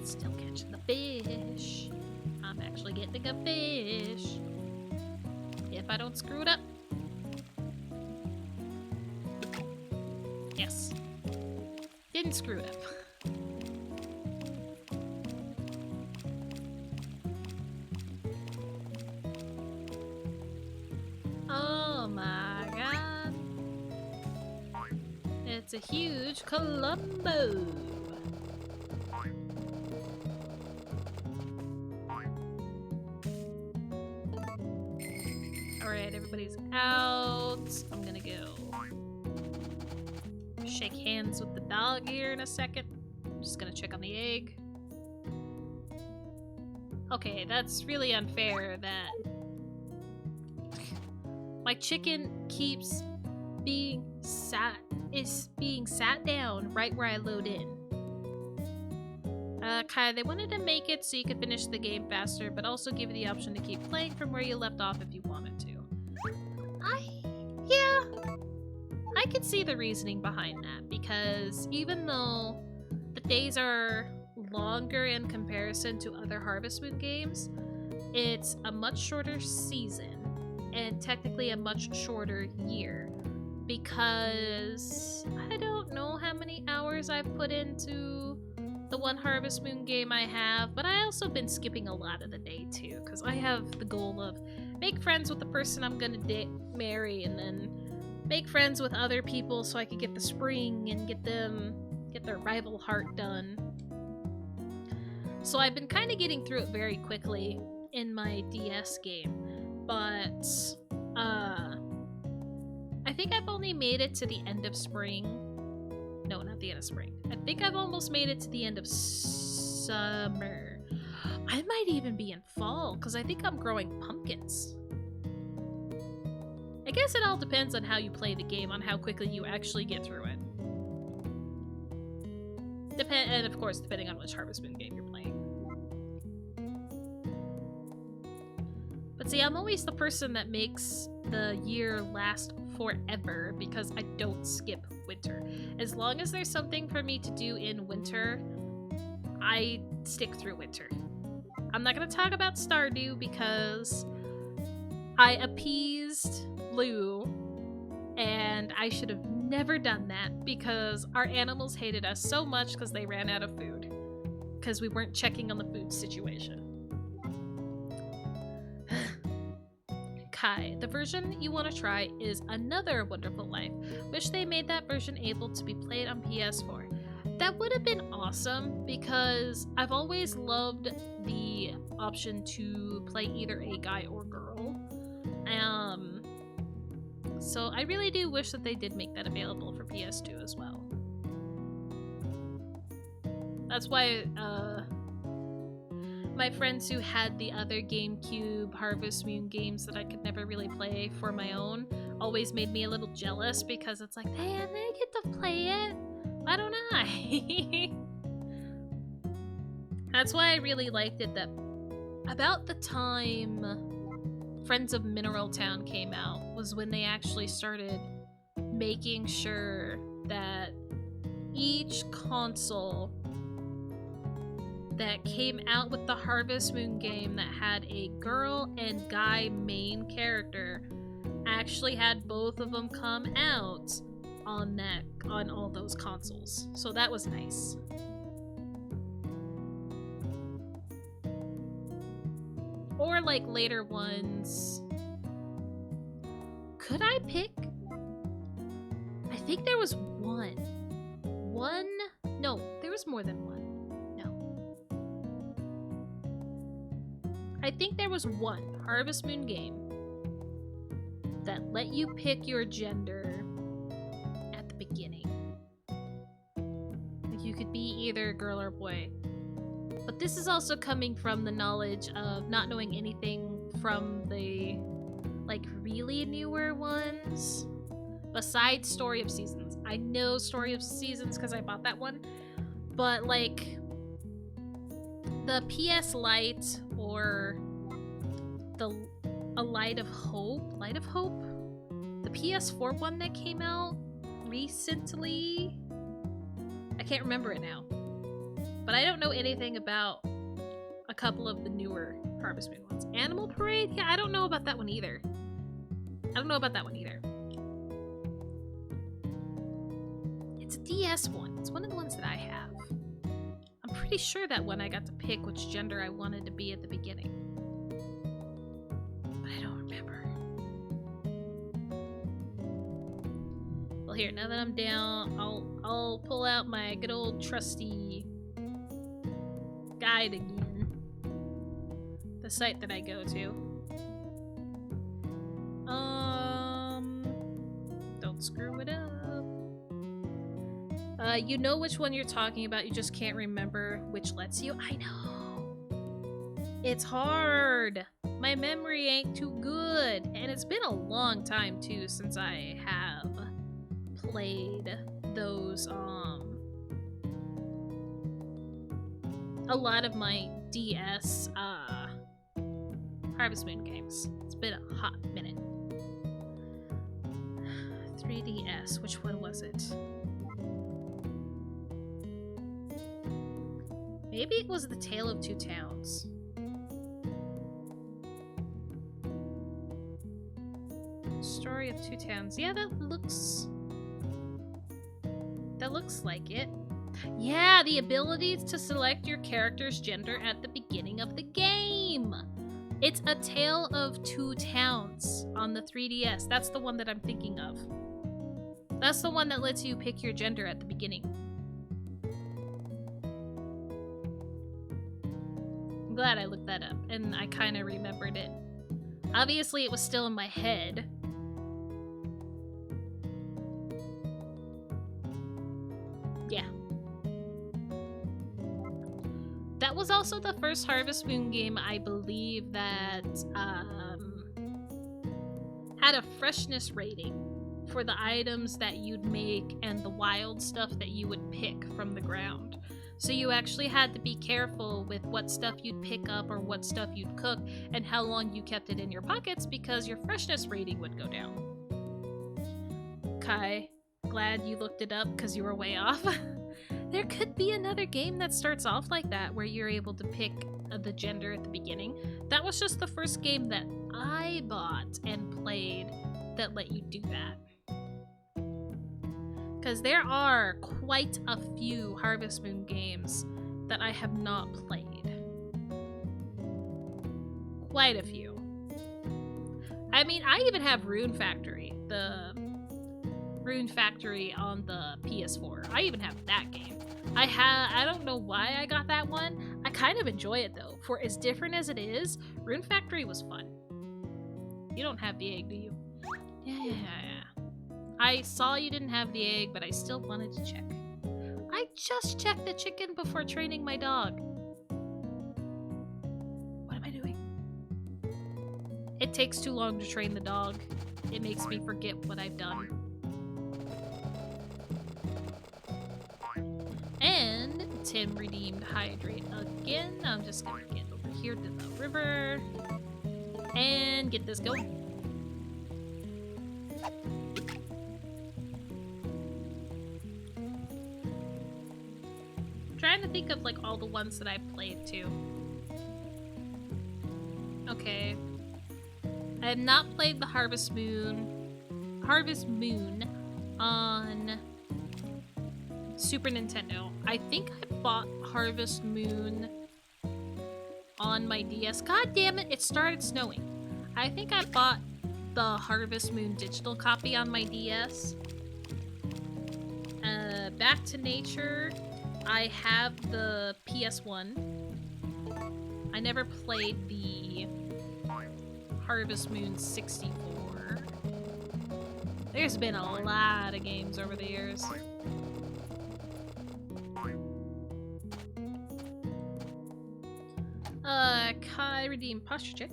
Still catching the fish. I'm actually getting a fish. If I don't screw it up. Yes. Didn't screw it up. Oh my god. It's a huge Columbo. Alright, everybody's out. I'm gonna go shake hands with the dog here in a second. I'm just gonna check on the egg. Okay, that's really unfair that my chicken keeps being sat down right where I load in. Kai, they wanted to make it so you could finish the game faster, but also give you the option to keep playing from where you left off if you wanted to. I could see the reasoning behind that, because even though the days are longer in comparison to other Harvest Moon games, it's a much shorter season and technically a much shorter year, because I don't know how many hours I've put into the one Harvest Moon game I have, but I also been skipping a lot of the day too, because I have the goal of make friends with the person I'm gonna marry, and then make friends with other people so I can get the spring and get their rival heart done. So I've been kind of getting through it very quickly in my DS game, but I think I've only made it to the end of spring. No, not the end of spring. I think I've almost made it to the end of summer. I might even be in fall, because I think I'm growing pumpkins. I guess it all depends on how you play the game, on how quickly you actually get through it. And of course, depending on which Harvest Moon game you're playing. But see, I'm always the person that makes the year last forever, because I don't skip winter. As long as there's something for me to do in winter, I stick through winter. I'm not going to talk about Stardew because I appeased Lou, and I should have never done that because our animals hated us so much because they ran out of food. Because we weren't checking on the food situation. Kai, the version you want to try is Another Wonderful Life. Wish they made that version able to be played on PS4. That would have been awesome because I've always loved the option to play either a guy or girl. So I really do wish that they did make that available for PS2 as well. That's why my friends who had the other GameCube Harvest Moon games that I could never really play for my own always made me a little jealous, because it's like, hey, they get to play it. Why don't I? That's why I really liked it, that about the time Friends of Mineral Town came out was when they actually started making sure that each console that came out with the Harvest Moon game that had a girl and guy main character actually had both of them come out on all those consoles. So that was nice. Or like later ones. Could I pick? I think there was one. No, there was more than one. No. I think there was one Harvest Moon game that let you pick your gender at the beginning. Like you could be either girl or boy. But this is also coming from the knowledge of not knowing anything from the, like, really newer ones. Besides Story of Seasons. I know Story of Seasons because I bought that one. But, like, the PS Lite or a Light of Hope? Light of Hope? The PS4 one that came out recently? I can't remember it now. But I don't know anything about a couple of the newer Harvest Moon ones. Animal Parade? Yeah, I don't know about that one either. It's a DS one. It's one of the ones that I have. I'm pretty sure that one I got to pick which gender I wanted to be at the beginning. But I don't remember. Well, here, now that I'm down, I'll pull out my good old trusty guide again. The site that I go to. Don't screw it up. You know which one you're talking about, you just can't remember which lets you. I know. It's hard. My memory ain't too good. And it's been a long time, too, since I have played those, a lot of my DS, Harvest Moon games. It's been a hot minute. 3DS, which one was it? Maybe it was The Tale of Two Towns. Story of Two Towns. Yeah, that looks like it. Yeah, the ability to select your character's gender at the beginning of the game. It's A Tale of Two Towns on the 3DS. That's the one that I'm thinking of. That's the one that lets you pick your gender at the beginning. I'm glad I looked that up, and I kind of remembered it. Obviously, it was still in my head. Yeah. That was also the first Harvest Moon game, I believe, that had a freshness rating for the items that you'd make and the wild stuff that you would pick from the ground. So you actually had to be careful with what stuff you'd pick up or what stuff you'd cook and how long you kept it in your pockets because your freshness rating would go down. Kai, glad you looked it up because you were way off. There could be another game that starts off like that where you're able to pick the gender at the beginning. That was just the first game that I bought and played that let you do that. Because there are quite a few Harvest Moon games that I have not played. Quite a few. I mean, I even have Rune Factory. The Rune Factory on the PS4. I even have that game. I don't know why I got that one. I kind of enjoy it though. For as different as it is, Rune Factory was fun. You don't have the egg, do you? Yeah. I saw you didn't have the egg, but I still wanted to check. I just checked the chicken before training my dog. What am I doing? It takes too long to train the dog. It makes me forget what I've done. And Tim redeemed Hydrate again. I'm just gonna get over here to the river and get this going. I'm trying to think of like all the ones that I've played too. Okay. I have not played the Harvest Moon on Super Nintendo. I think I bought Harvest Moon on my DS. God damn it, it started snowing. I think I bought the Harvest Moon digital copy on my DS. Back to Nature, I have the PS1. I never played the Harvest Moon 64. There's been a lot of games over the years. Kai redeemed posture check.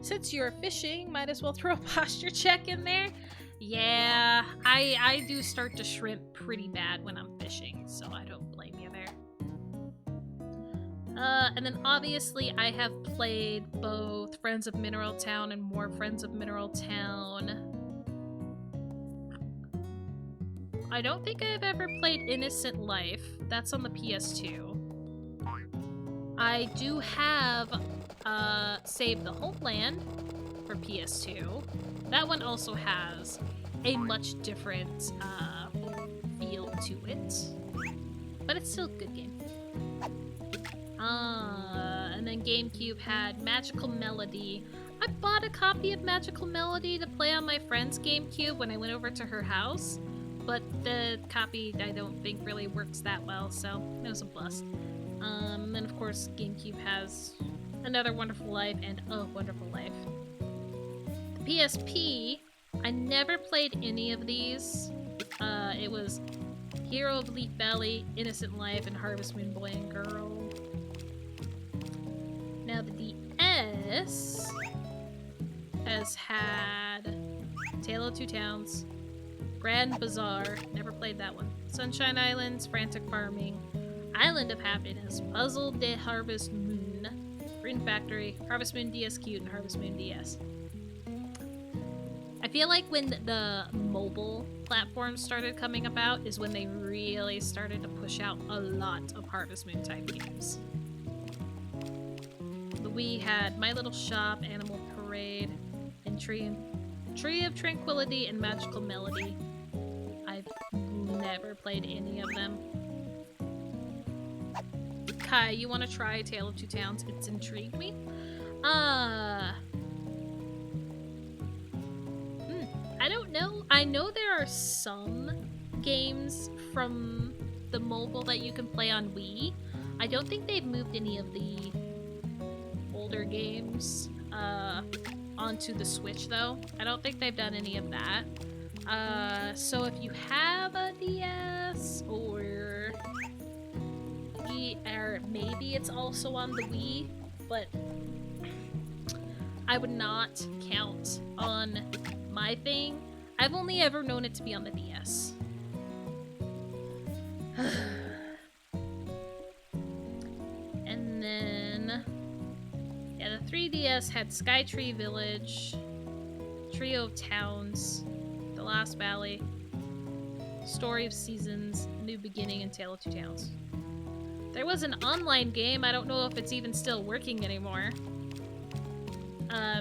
Since you're fishing, might as well throw a posture check in there. Yeah, I do start to shrimp pretty bad when I'm fishing, so I don't blame you there. And then obviously I have played both Friends of Mineral Town and more Friends of Mineral Town. I don't think I've ever played Innocent Life. That's on the PS2. I do have Save the Homeland for PS2. That one also has a much different feel to it, but it's still a good game. And then GameCube had Magical Melody. I bought a copy of Magical Melody to play on my friend's GameCube when I went over to her house, but the copy I don't think really works that well, so it was a bust. And then of course GameCube has Another Wonderful Life and A Wonderful Life. The PSP, I never played any of these. It was Hero of Leaf Valley, Innocent Life, and Harvest Moon Boy and Girl. Now the DS has had Tale of Two Towns, Grand Bazaar, never played that one, Sunshine Islands, Frantic Farming, Island of Happiness, Puzzle de Harvest Moon, Green Factory, Harvest Moon DS Cute, and Harvest Moon DS. I feel like when the mobile platforms started coming about is when they really started to push out a lot of Harvest Moon type games. We had My Little Shop, Animal Parade, and Tree of Tranquility, and Magical Melody. I've never played any of them. Kai, you want to try Tale of Two Towns? It's intrigued me. I don't know. I know there are some games from the mobile that you can play on Wii. I don't think they've moved any of the older games onto the Switch, though. I don't think they've done any of that. So if you have a DS, or maybe it's also on the Wii, but I would not count on my thing. I've only ever known it to be on the DS. And then, yeah, the 3DS had Skytree Village, Trio of Towns, The Last Valley, Story of Seasons, New Beginning, and Tale of Two Towns. There was an online game, I don't know if it's even still working anymore.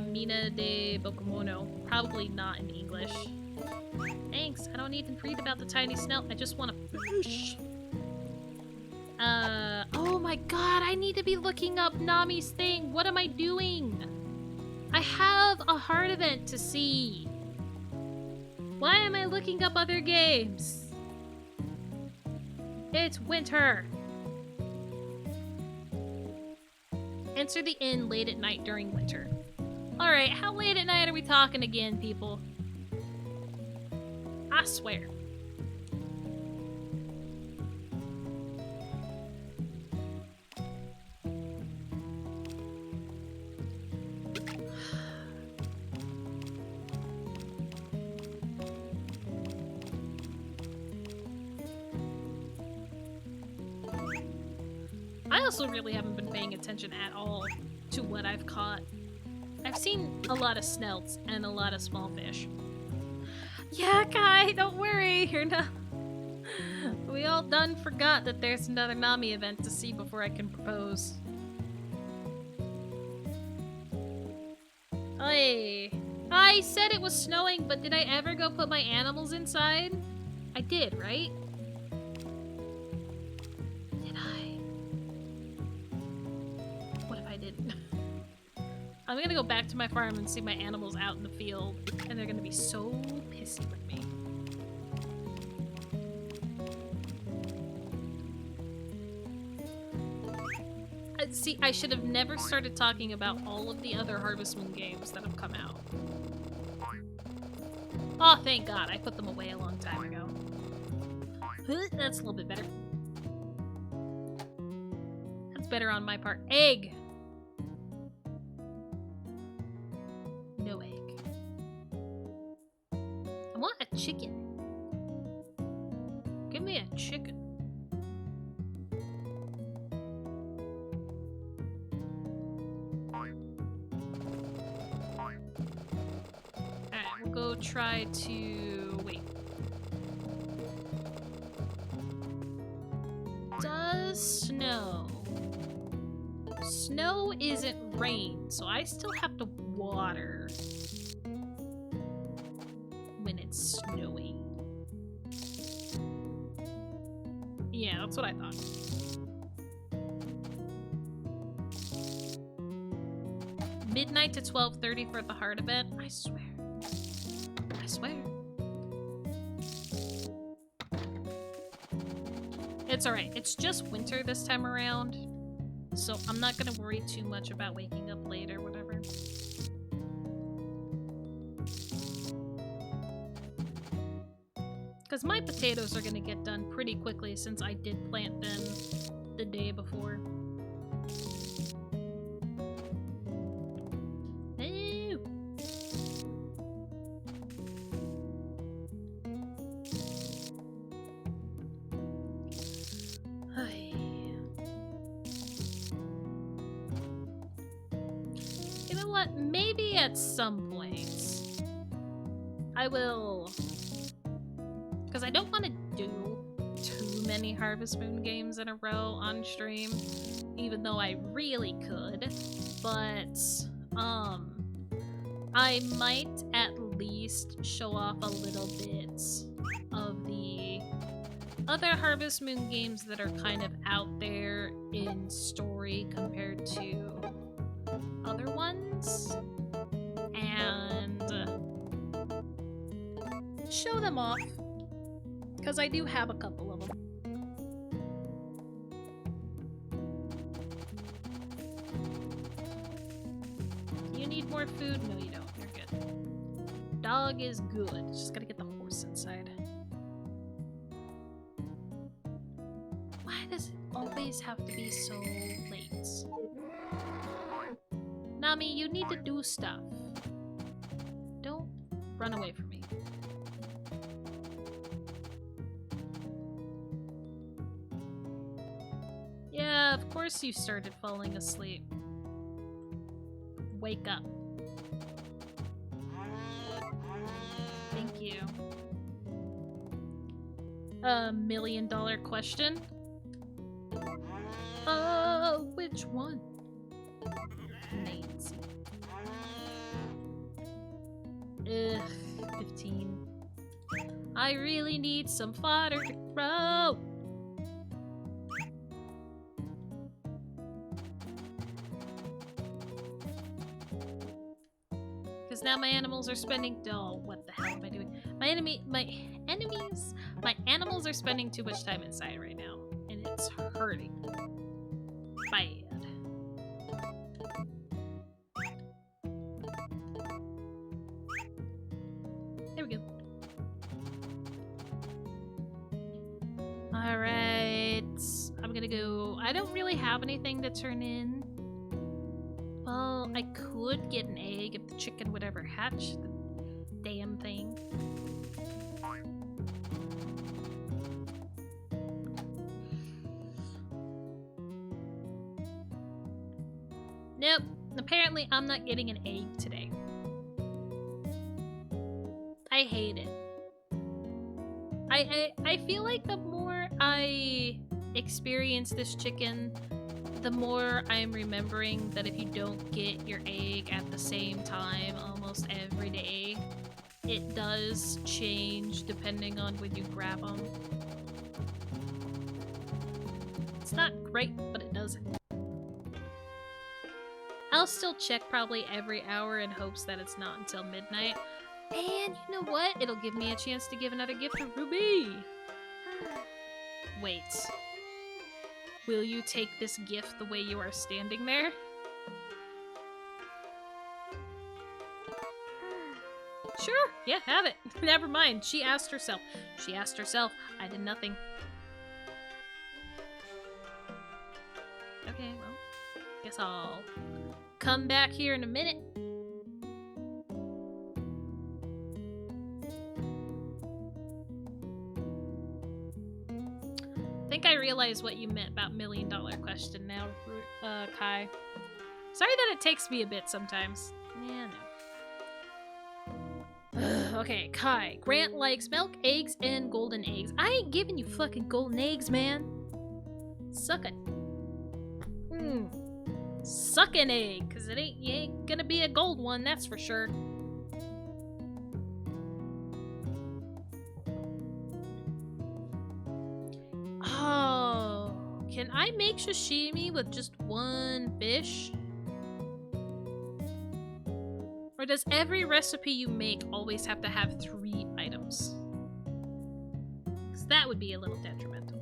Mina de Bokumono. Probably not in English. Thanks, I don't even read about the tiny snail, I just want to fish. Oh my god, I need to be looking up Nami's thing. What am I doing? I have a heart event to see. Why am I looking up other games? It's winter. Answer the inn late at night during winter. Alright, how late at night are we talking again, people? I swear. I also really haven't been paying attention at all to what I've caught. I've seen a lot of snelts and a lot of small fish. Yeah, Kai, don't worry. You're not... We all done forgot that there's another Nami event to see before I can propose. Hey, I said it was snowing, but did I ever go put my animals inside? I did, right? Did I? What if I didn't? I'm gonna go back to my farm and see my animals out in the field, and they're gonna be so pissy with me. See, I should have never started talking about all of the other Harvest Moon games that have come out. Oh, thank God, I put them away a long time ago. That's a little bit better. That's better on my part. Egg! No egg. I want a chicken. Give me a chicken. Alright, we'll go try to... wait. Does snow snow isn't rain, so I still have to water when it's snowing. Yeah, that's what I thought. Midnight to 12:30 for the heart event. I swear. I swear. It's alright. It's just winter this time around, so I'm not gonna worry too much about waking up late or whatever. Because my potatoes are gonna get done pretty quickly since I did plant them the day before. Maybe at some point I will, because I don't want to do too many Harvest Moon games in a row on stream, even though I really could, but I might at least show off a little bit of the other Harvest Moon games that are kind of out there in story compared to other ones, and show them off, because I do have a couple of them. You need more food? No, you don't. You're good. Dog is good. Just gotta get the horse inside. Why does it always have to be so late? Nami, you need to do stuff. Don't run away from me. Yeah, of course you started falling asleep. Wake up. Thank you. $1 million question? Which one? Nancy. Ugh, 15. I really need some fodder to grow. Because now my animals are spending— oh, what the hell am I doing? My animals are spending too much time inside right now, and it's hurting. Bad. There we go. Alright. I'm gonna go— I don't really have anything to turn in. Well, I could get an egg if the chicken would ever hatch the damn thing. Nope. Apparently, I'm not getting an egg today. I hate it. I feel like the more I experience this chicken, the more I'm remembering that if you don't get your egg at the same time almost every day, it does change depending on when you grab them. It's not great, but it does. I'll still check probably every hour in hopes that it's not until midnight. And you know what? It'll give me a chance to give another gift to Ruby. Wait. Will you take this gift the way you are standing there? Sure, yeah, have it. Never mind, she asked herself. She asked herself. I did nothing. Okay, well, guess I'll come back here in a minute. I think I realize what you meant about $1 million question now, Kai. Sorry that it takes me a bit sometimes. Yeah, no. Okay, Kai. Grant likes milk, eggs, and golden eggs. I ain't giving you fucking golden eggs, man. Suck it. Suck an egg, because you ain't gonna be a gold one, that's for sure. Oh, can I make sashimi with just one fish? Or does every recipe you make always have to have 3 items? Because that would be a little detrimental.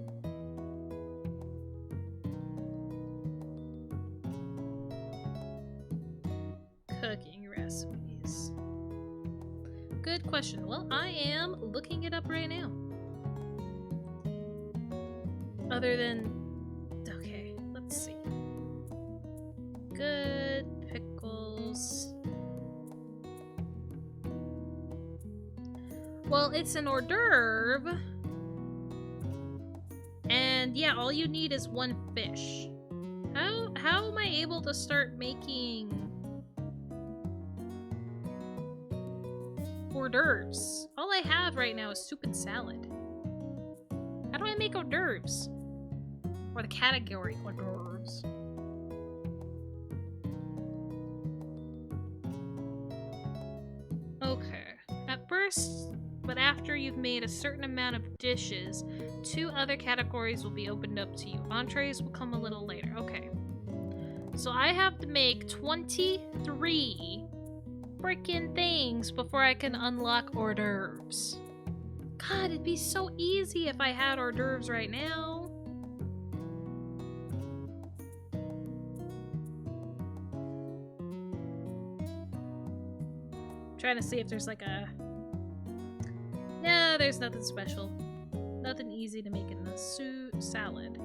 Cooking recipes. Good question. Well, I am looking it up right now. Other than... Okay, let's see. Good pickles. Well, it's an hors d'oeuvre. And yeah, all you need is 1 fish. How am I able to start making hors d'oeuvres? All I have right now is soup and salad. How do I make hors d'oeuvres? Or the category hors d'oeuvres. Okay. At first, but after you've made a certain amount of dishes, 2 other categories will be opened up to you. Entrees will come a little later. Okay. So I have to make 23 freaking things before I can unlock hors d'oeuvres. God, it'd be so easy if I had hors d'oeuvres right now. I'm trying to see if there's like a... No, there's nothing special. Nothing easy to make in the salad.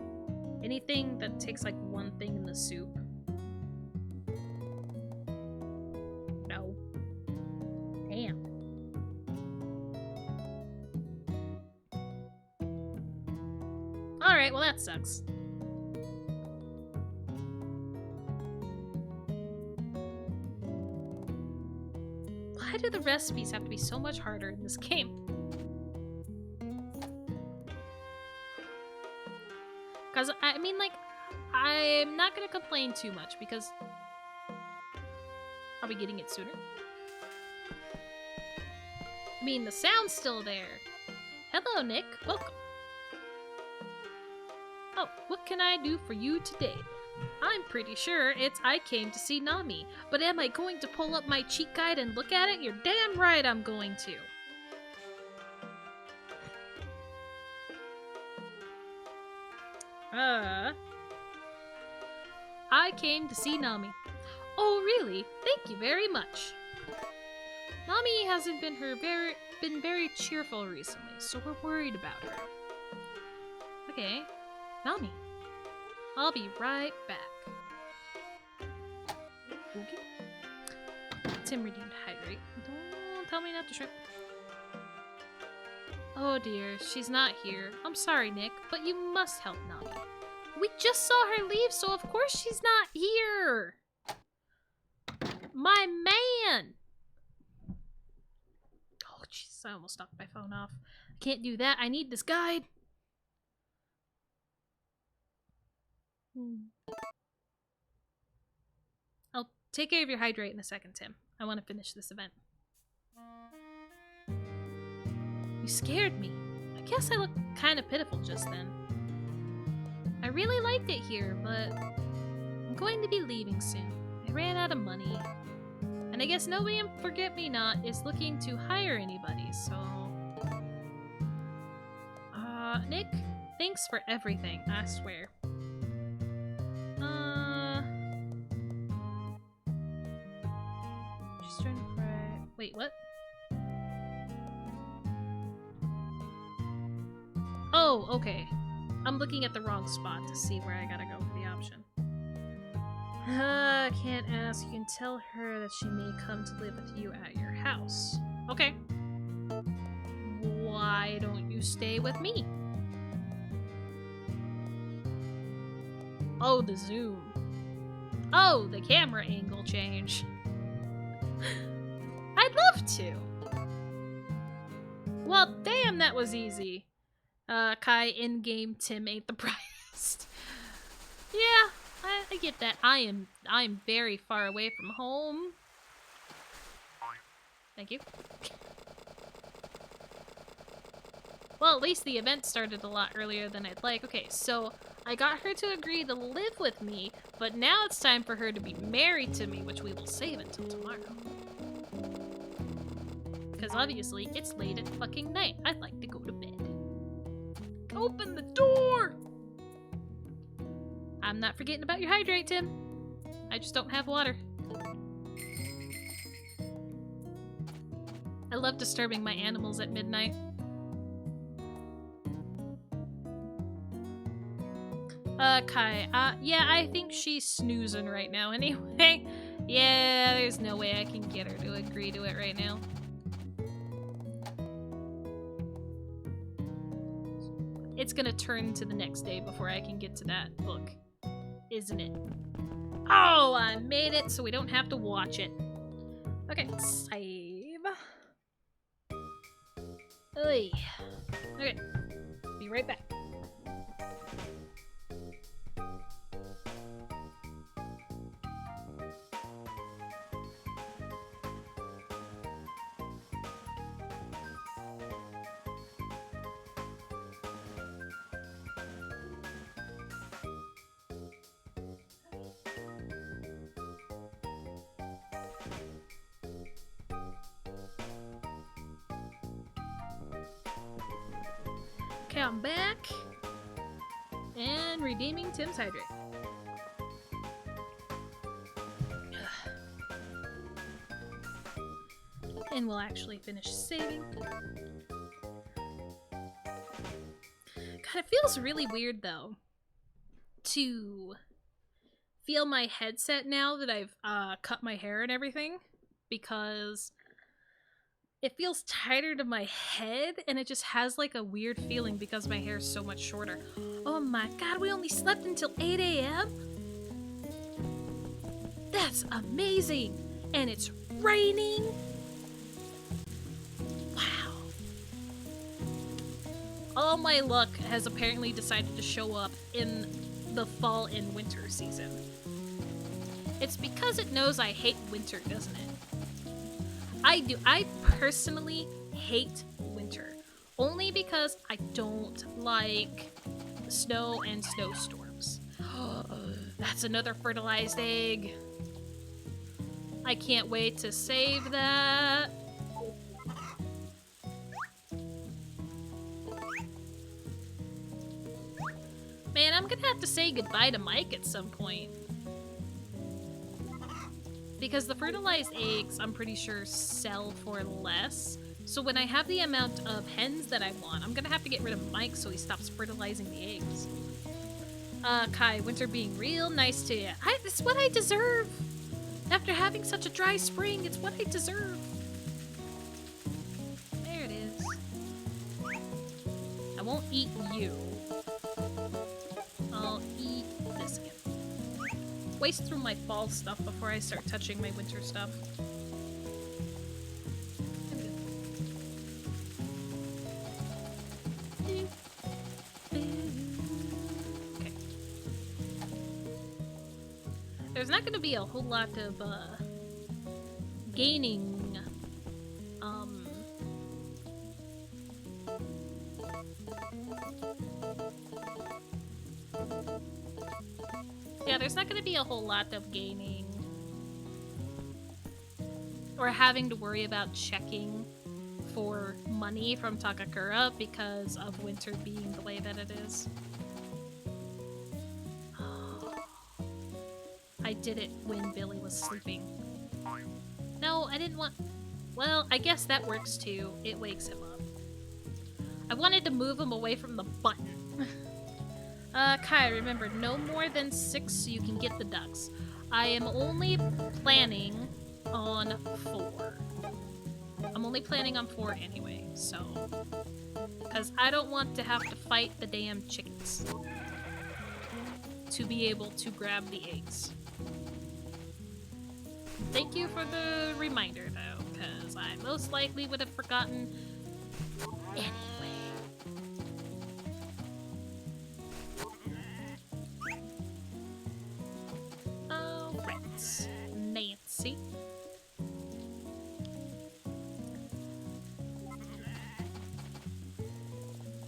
Anything that takes like 1 thing in the soup. No. Damn. Alright, well that sucks. Why do the recipes have to be so much harder in this game? Because, I mean, like, I'm not going to complain too much because I'll be getting it sooner. I mean, the sound's still there. Hello, Nick. Welcome. Oh, what can I do for you today? I'm pretty sure it's I came to see Nami, but am I going to pull up my cheat guide and look at it? You're damn right I'm going to. I came to see Nami. Oh, really? Thank you very much. Nami hasn't been very cheerful recently, so we're worried about her. Okay, Nami. I'll be right back. Okay. Tim redeemed hydrate. Don't tell me not to shrimp. Oh dear, she's not here. I'm sorry, Nick, but you must help Nami. We just saw her leave, so of course she's not here. My man! Oh, jeez, I almost knocked my phone off. I can't do that. I need this guide. I'll take care of your hydrate in a second, Tim. I want to finish this event. You scared me. I guess I looked kind of pitiful just then. I really liked it here, but I'm going to be leaving soon. I ran out of money. And I guess nobody in Forget-Me-Not is looking to hire anybody, so... Nick, thanks for everything, I swear. Just trying to pray. Wait, what? Oh, okay. I'm looking at the wrong spot to see where I gotta go for the option. I can't ask. You can tell her that she may come to live with you at your house. Okay. Why don't you stay with me? Oh, the zoom. Oh, the camera angle change. I'd love to. Well, damn, that was easy. Kai, in-game Tim ain't the brightest. Yeah, I get that. I'm very far away from home. Thank you. Well, at least the event started a lot earlier than I'd like. Okay, so I got her to agree to live with me, but now it's time for her to be married to me, which we will save until tomorrow. Because obviously, it's late at fucking night. I'd like to go to bed. Open the door! I'm not forgetting about your hydrate, Tim. I just don't have water. I love disturbing my animals at midnight. Kai, yeah, I think she's snoozing right now anyway. Yeah, there's no way I can get her to agree to it right now. It's gonna turn to the next day before I can get to that book, isn't it? Oh, I made it so we don't have to watch it. Okay, save. Oy. Okay, be right back. Okay, I'm back. And redeeming Tim's hydrate. And we'll actually finish saving. God, it feels really weird though to feel my headset now that I've cut my hair and everything, because it feels tighter to my head and it just has like a weird feeling because my hair is so much shorter. Oh my god, we only slept until 8 a.m.? That's amazing! And it's raining? Wow. All my luck has apparently decided to show up in the fall and winter season. It's because it knows I hate winter, doesn't it? I do. I personally hate winter. Only because I don't like snow and snowstorms. That's another fertilized egg. I can't wait to save that. Man, I'm gonna have to say goodbye to Mike at some point. Because the fertilized eggs, I'm pretty sure, sell for less. So when I have the amount of hens that I want, I'm gonna have to get rid of Mike so he stops fertilizing the eggs. Kai, winter being real nice to you. It's what I deserve! After having such a dry spring, it's what I deserve. There it is. I won't eat you. I'll eat this again. Waste through my fall stuff before I start touching my winter stuff. Okay. There's not going to be a whole lot of gaining yeah, there's not going to be a whole lot of gaining or having to worry about checking for money from Takakura because of winter being the way that it is. I did it when Billy was sleeping. No, I didn't want... Well, I guess that works too. It wakes him up. I wanted to move him away from the button. Kai, remember, no more than 6 so you can get the ducks. I am only planning on 4. I'm only planning on 4 anyway, so... Because I don't want to have to fight the damn chickens to be able to grab the eggs. Thank you for the reminder, though, because I most likely would have forgotten anyway. Miss Nancy.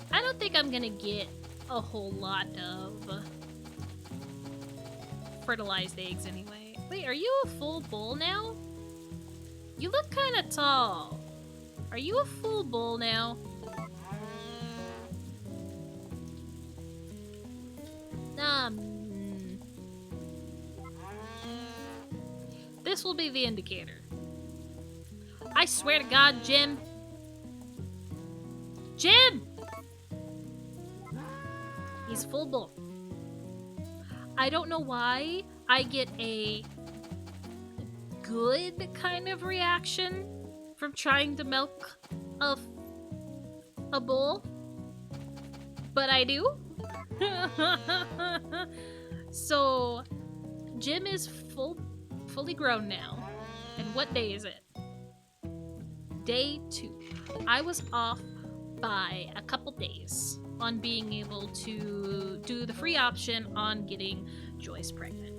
I don't think I'm gonna get a whole lot of fertilized eggs anyway. Wait, are you a full bull now? You look kind of tall. Are you a full bull now? This will be the indicator. I swear to God, Jim. Jim! He's full bull. I don't know why I get a good kind of reaction from trying to milk a bull, but I do. So, Jim is fully grown now. And what day is it? Day 2. I was off by a couple days on being able to do the free option on getting Joyce pregnant.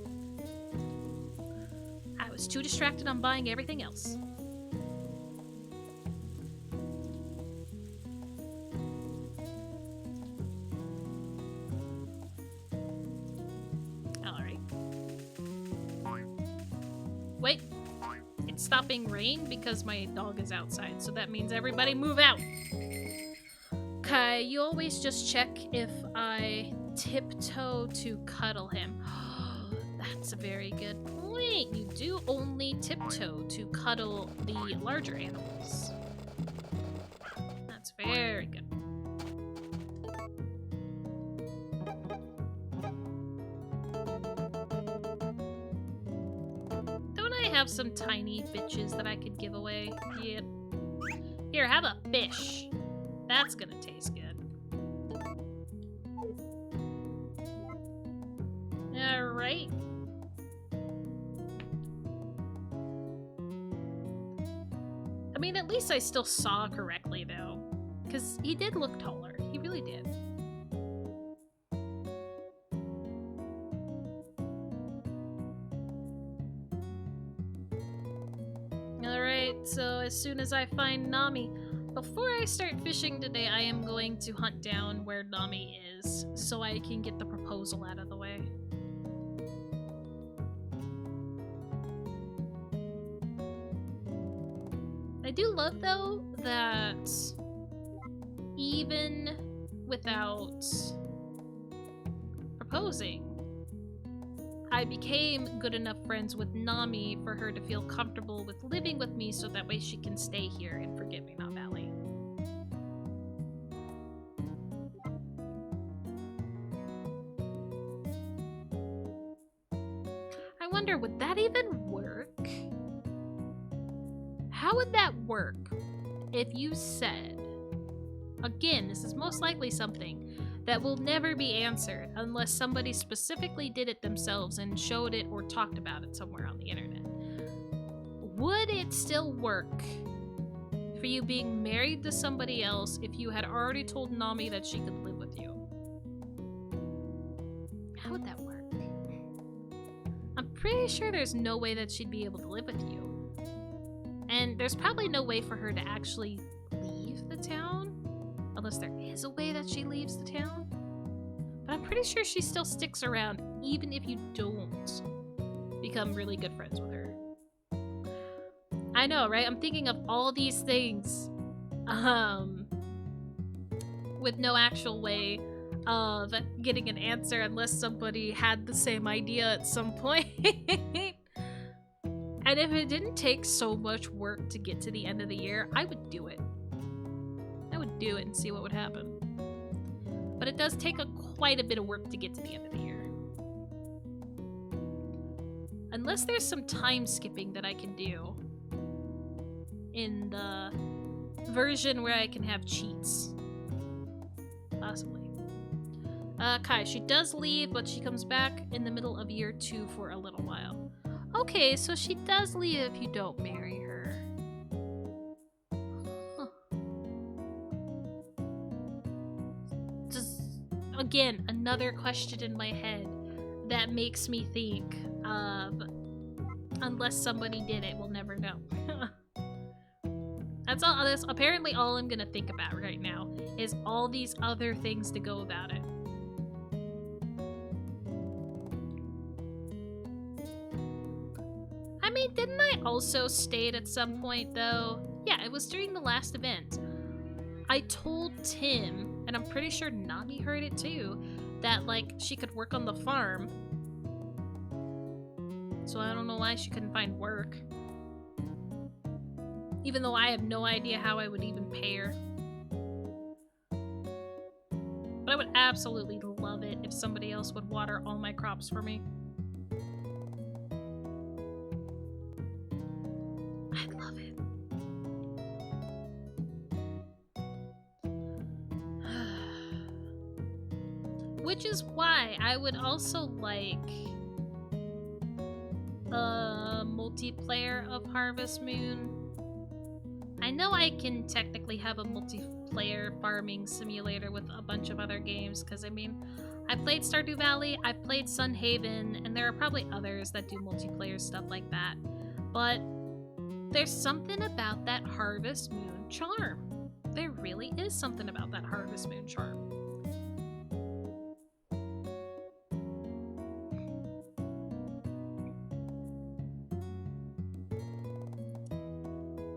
I was too distracted on buying everything else. Alright. Wait. It's stopping rain because my dog is outside, so that means everybody move out. Okay, you always just check if I tiptoe to cuddle him. That's a very good point. You do only tiptoe to cuddle the larger animals. That's very good. Don't I have some tiny bitches that I could give away? Yep. Here, have a fish. That's gonna taste good. Alright. I mean, at least I still saw correctly, though. Because he did look taller. He really did. Alright, so as soon as I find Nami, before I start fishing today, I am going to hunt down where Nami is so I can get the proposal out of the way. I do love, though, that even without proposing, I became good enough friends with Nami for her to feel comfortable with living with me so that way she can stay here in Forget-Me-Not Valley. I wonder, would that even work? How would that work if you said, again, this is most likely something that will never be answered unless somebody specifically did it themselves and showed it or talked about it somewhere on the internet. Would it still work for you being married to somebody else if you had already told Nami that she could live with you? How would that work? I'm pretty sure there's no way that she'd be able to live with you. And there's probably no way for her to actually leave the town. Unless there is a way that she leaves the town. But I'm pretty sure she still sticks around even if you don't become really good friends with her. I know, right? I'm thinking of all these things with no actual way of getting an answer unless somebody had the same idea at some point. And if it didn't take so much work to get to the end of the year, I would do it. I would do it and see what would happen. But it does take quite a bit of work to get to the end of the year. Unless there's some time skipping that I can do in the version where I can have cheats. Possibly. Kai, she does leave, but she comes back in the middle of year 2 for a little while. Okay, so she does leave if you don't marry her. Huh. Just, again, another question in my head that makes me think of unless somebody did it. We'll never know. That's apparently all I'm gonna think about right now is all these other things to go about it. I mean, didn't I also state at some point though? Yeah, it was during the last event. I told Tim, and I'm pretty sure Nami heard it too, that like she could work on the farm. So I don't know why she couldn't find work. Even though I have no idea how I would even pay her. But I would absolutely love it if somebody else would water all my crops for me. I'd love it. Which is why I would also like a multiplayer of Harvest Moon. I know I can technically have a multiplayer farming simulator with a bunch of other games, because I mean, I played Stardew Valley, I played Sun Haven, and there are probably others that do multiplayer stuff like that. But there's something about that Harvest Moon charm. There really is something about that Harvest Moon charm.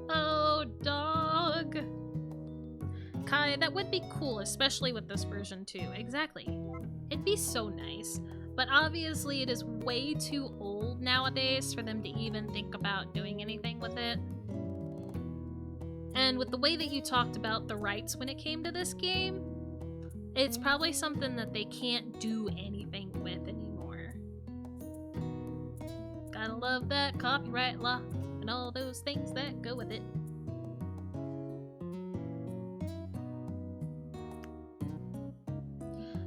Oh, dog. Kai, that would be cool, especially with this version too. Exactly. It'd be so nice. But obviously it is way too old nowadays for them to even think about doing anything with it. And with the way that you talked about the rights when it came to this game, it's probably something that they can't do anything with anymore. Gotta love that copyright law and all those things that go with it.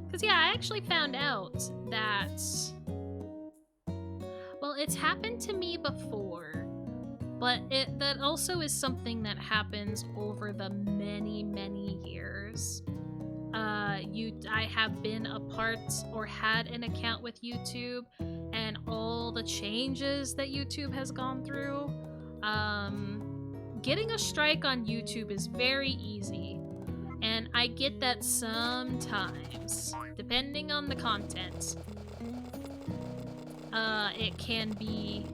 Because yeah, I actually found out that, well, it's happened to me before, but that also is something that happens over the many, many years. I have been a part or had an account with YouTube, and all the changes that YouTube has gone through. Getting a strike on YouTube is very easy, and I get that sometimes, depending on the content, it can be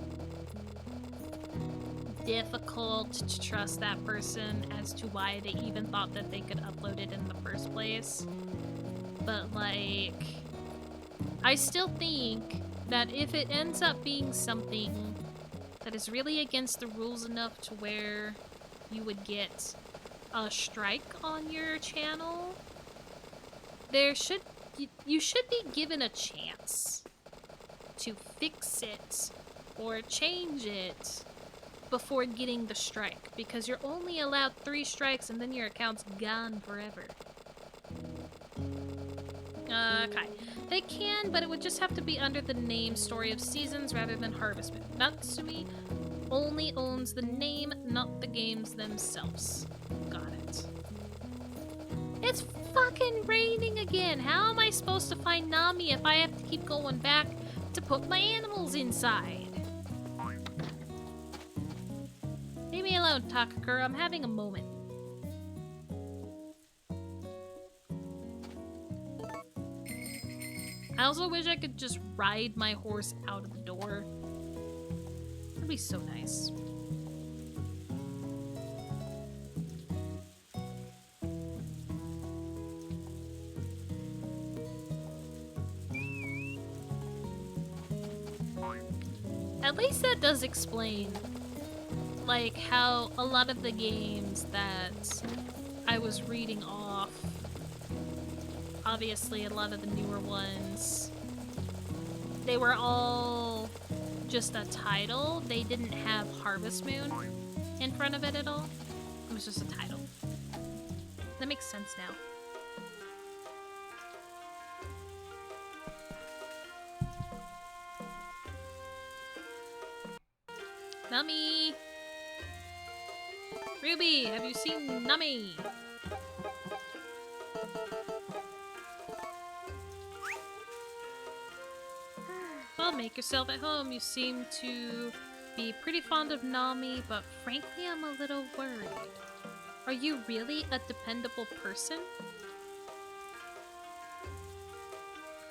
difficult to trust that person as to why they even thought that they could upload it in the first place. But like, I still think that if it ends up being something that is really against the rules enough to where you would get a strike on your channel, you should be given a chance to fix it or change it before getting the strike, because you're only allowed 3 strikes and then your account's gone forever. Okay. They can, but it would just have to be under the name Story of Seasons rather than Harvest Moon. Natsumi only owns the name, not the games themselves. Got it. It's fucking raining again! How am I supposed to find Nami if I have to keep going back to put my animals inside? Leave me alone, Takakura. I'm having a moment. I also wish I could just ride my horse out of the door. That'd be so nice. At least that does explain, like, how a lot of the games that I was reading off, obviously a lot of the newer ones, they were all just a title. They didn't have Harvest Moon in front of it at all. It was just a title. That makes sense now. Nami! Ruby, have you seen Nami? Well, make yourself at home. You seem to be pretty fond of Nami, but frankly I'm a little worried. Are you really a dependable person?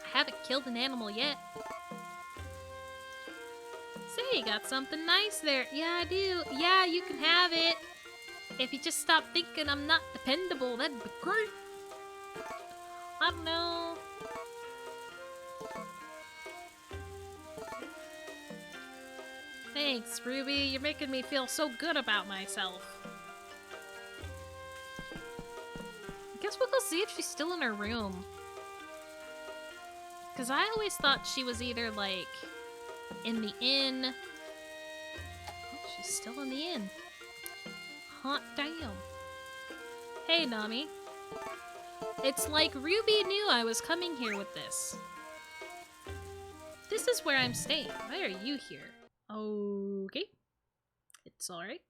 I haven't killed an animal yet. Say, you got something nice there. Yeah, I do. Yeah, you can have it. If you just stop thinking I'm not dependable, that'd be great. I don't know. Thanks, Ruby. You're making me feel so good about myself. I guess we'll go see if she's still in her room. Because I always thought she was either, like, in the inn. Oh, she's still in the inn. Hot damn. Hey, Nami. It's like Ruby knew I was coming here with this. This is where I'm staying. Why are you here? Okay. It's alright.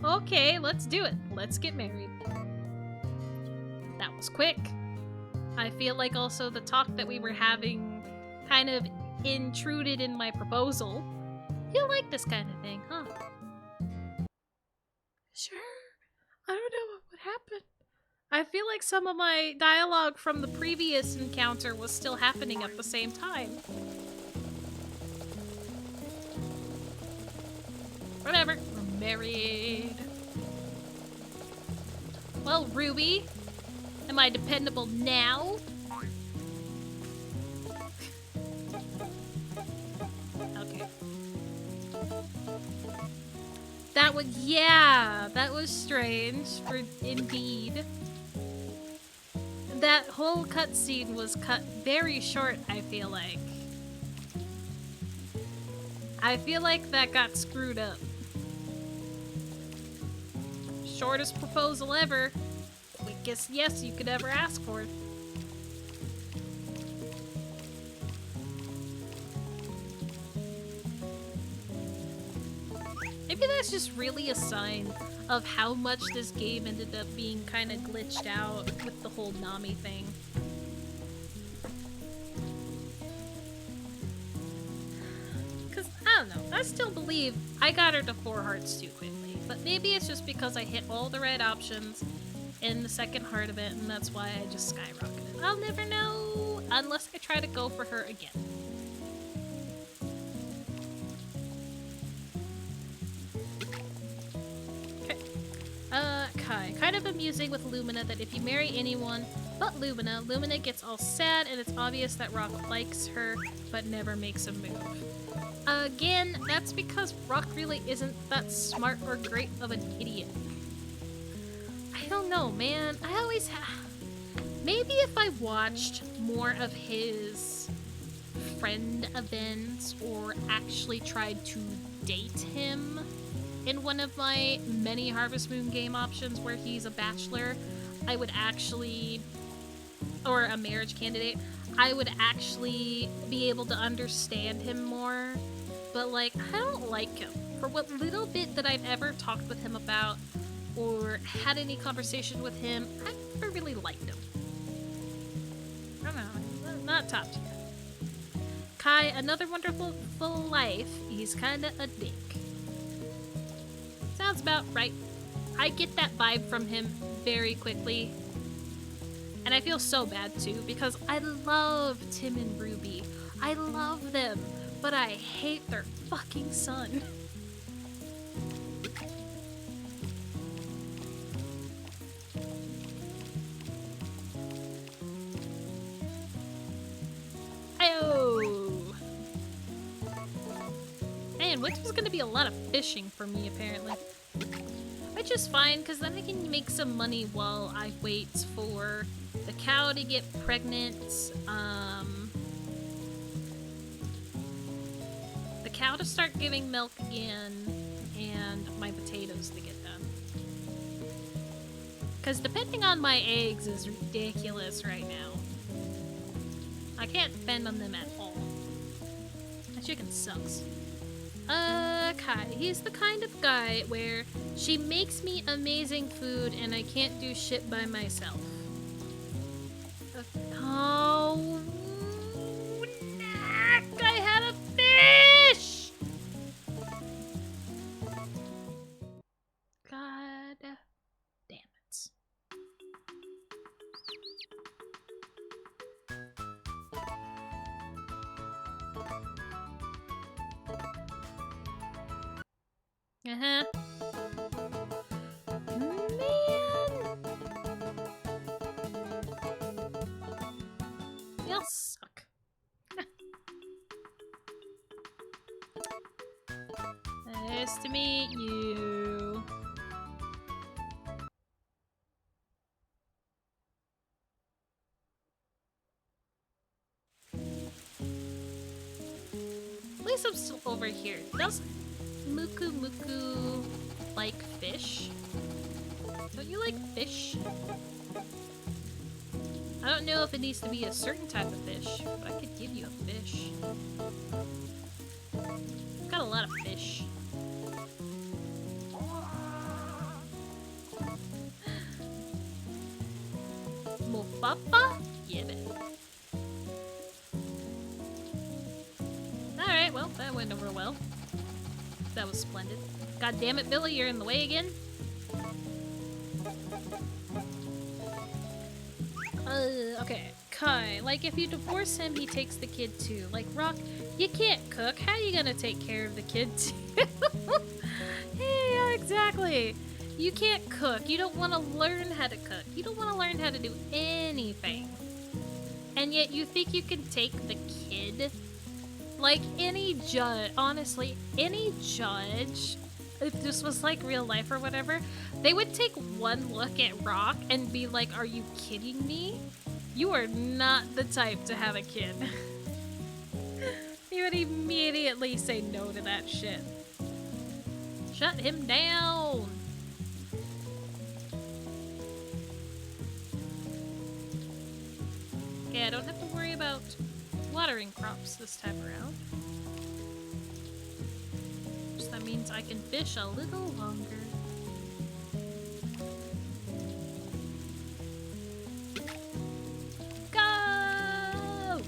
Okay, let's do it. Let's get married. That was quick. I feel like also the talk that we were having kind of intruded in my proposal. You like this kind of thing, huh? Sure. I don't know what happened. I feel like some of my dialogue from the previous encounter was still happening at the same time. Whatever. We're married. Well, Ruby, am I dependable now? Okay. That was strange, for indeed. That whole cutscene was cut very short, I feel like. I feel like that got screwed up. Shortest proposal ever. Quickest yes you could ever ask for. Maybe that's just really a sign of how much this game ended up being kind of glitched out with the whole Nami thing. Because, I don't know, I still believe I got her to 4 hearts too quickly. But maybe it's just because I hit all the right options in the second heart of it, and that's why I just skyrocketed. I'll never know unless I try to go for her again. Kai. Kind of amusing with Lumina that if you marry anyone but Lumina, Lumina gets all sad and it's obvious that Rock likes her but never makes a move. Again, that's because Rock really isn't that smart or great of an idiot. I don't know, man. I always maybe if I watched more of his friend events or actually tried to date him in one of my many Harvest Moon game options where he's a bachelor, I would actually, or a marriage candidate, I would actually be able to understand him more. But, like, I don't like him. For what little bit that I've ever talked with him about or had any conversation with him, I never really liked him. I don't know, not top tier. Kai, another wonderful full life, he's kinda a dick. Sounds about right. I get that vibe from him very quickly. And I feel so bad too, because I love Tim and Ruby. I love them, but I hate their fucking son. Ayo! Man, winter's gonna be a lot of fishing for me, apparently. Which is fine, because then I can make some money while I wait for the cow to get pregnant, the cow to start giving milk again, and my potatoes to get done. Because depending on my eggs is ridiculous right now. I can't depend on them at all. That chicken sucks. Kai. He's the kind of guy where she makes me amazing food and I can't do shit by myself. Oh, Uh-huh. Man! Y'all suck. Nice to meet you. At least I'm still over here. Does Muku Muku like fish? Don't you like fish? I don't know if it needs to be a certain type of fish, but I could give you a fish. I've got a lot of fish. Mopapa? Yeah, man. Alright, well, that went over well. That was splendid. God damn it, Billy, you're in the way again? Okay. Kai, like, if you divorce him, he takes the kid too. Like, Rock, you can't cook. How you gonna take care of the kid too? Yeah, exactly. You can't cook. You don't want to learn how to cook. You don't want to learn how to do anything. And yet you think you can take the kid? Like, any judge, honestly, any judge, if this was like real life or whatever, they would take one look at Rock and be like, are you kidding me? You are not the type to have a kid. You would immediately say no to that shit. Shut him down! Okay, I don't have to worry about watering crops this time around. So that means I can fish a little longer. Go!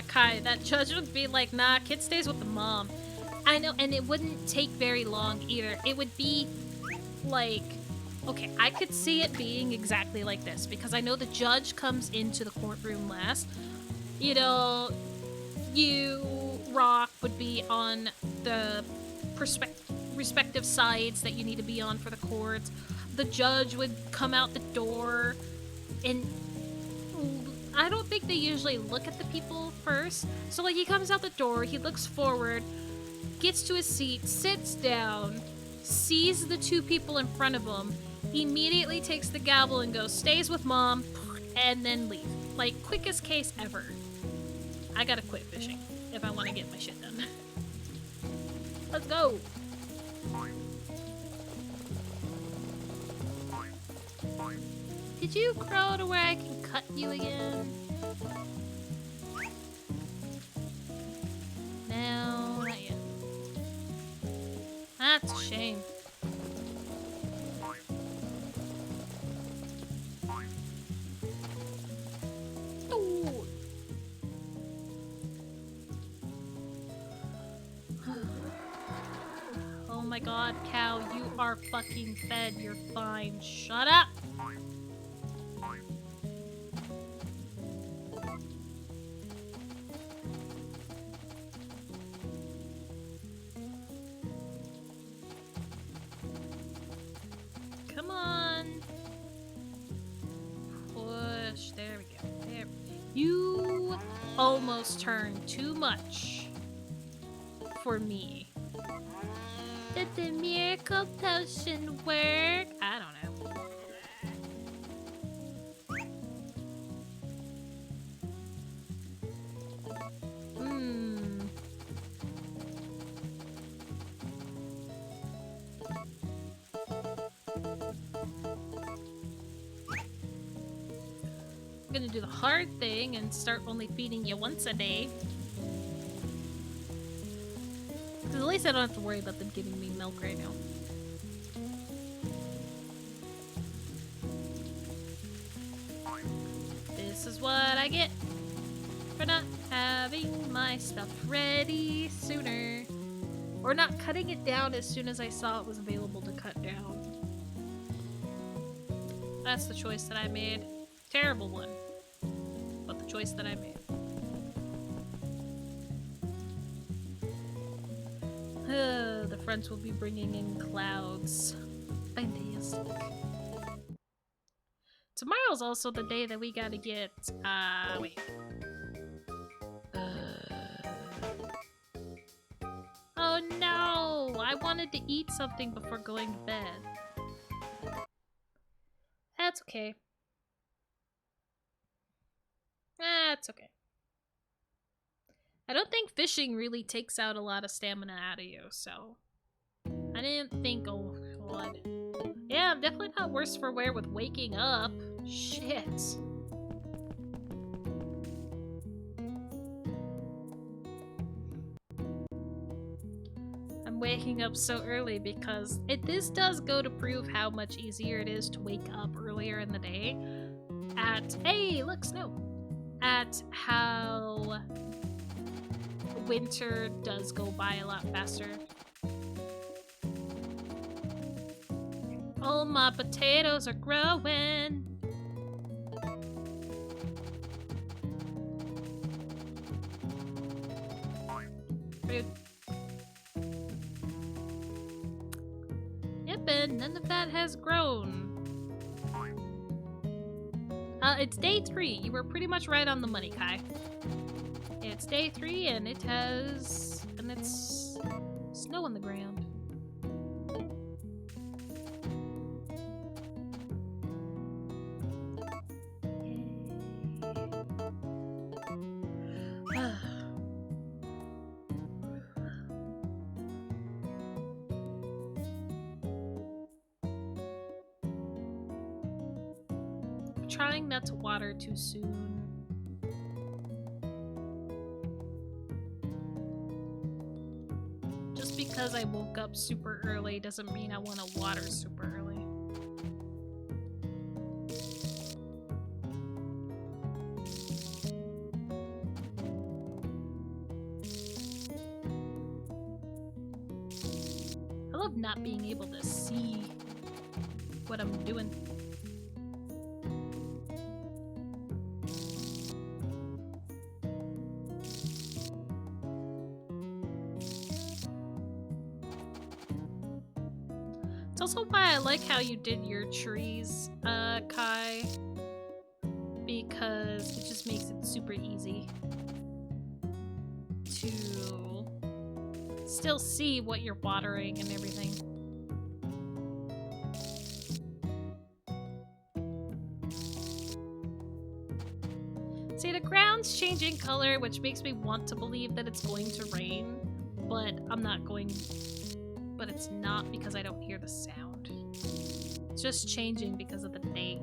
Kai, that judge would be like, nah, kid stays with the mom. I know, and it wouldn't take very long either. It would be like, okay, I could see it being exactly like this because I know the judge comes into the courtroom last. You know, you, Rock, would be on the respective sides that you need to be on for the courts. The judge would come out the door, and I don't think they usually look at the people first. So, like, he comes out the door, he looks forward, gets to his seat, sits down, sees the two people in front of him, immediately takes the gavel and goes, stays with mom, and then leave. Like, quickest case ever. I gotta quit fishing if I want to get my shit done. Let's go! Did you grow to where I can cut you again? No, not yet. That's a shame. Ooh. Oh my god, cow, you are fucking fed. You're fine. Shut up! Come on. Push. There we go. There. You almost turned too much for me. Did the miracle potion work? I don't know. I'm gonna do the hard thing and start only feeding you once a day. Because at least I don't have to worry about them giving me milk right now. This is what I get for not having my stuff ready sooner. Or not cutting it down as soon as I saw it was available to cut down. That's the choice that I made. Terrible one. But the choice that I made. front will be bringing in clouds. Fantastic. Tomorrow's also the day that we gotta get, wait. Oh no! I wanted to eat something before going to bed. That's okay. That's okay. I don't think fishing really takes out a lot of stamina out of you, so... I didn't think, oh god. Yeah, I'm definitely not worse for wear with waking up. Shit. I'm waking up so early because this does go to prove how much easier it is to wake up earlier in the day. Hey, look, snow! At how winter does go by a lot faster. Oh, my potatoes are growing. Rude. Yep, and none of that has grown. It's day 3. You were pretty much right on the money, Kai. It's day 3 and it's snow on the ground. Trying not to water too soon. Just because I woke up super early doesn't mean I want to water super early. I love not being able to see what I'm doing. It's also why I like how you did your trees, Kai, because it just makes it super easy to still see what you're watering and everything. See, the ground's changing color, which makes me want to believe that it's going to rain, but I'm not going... But it's not because I don't hear the sound. It's just changing because of the day.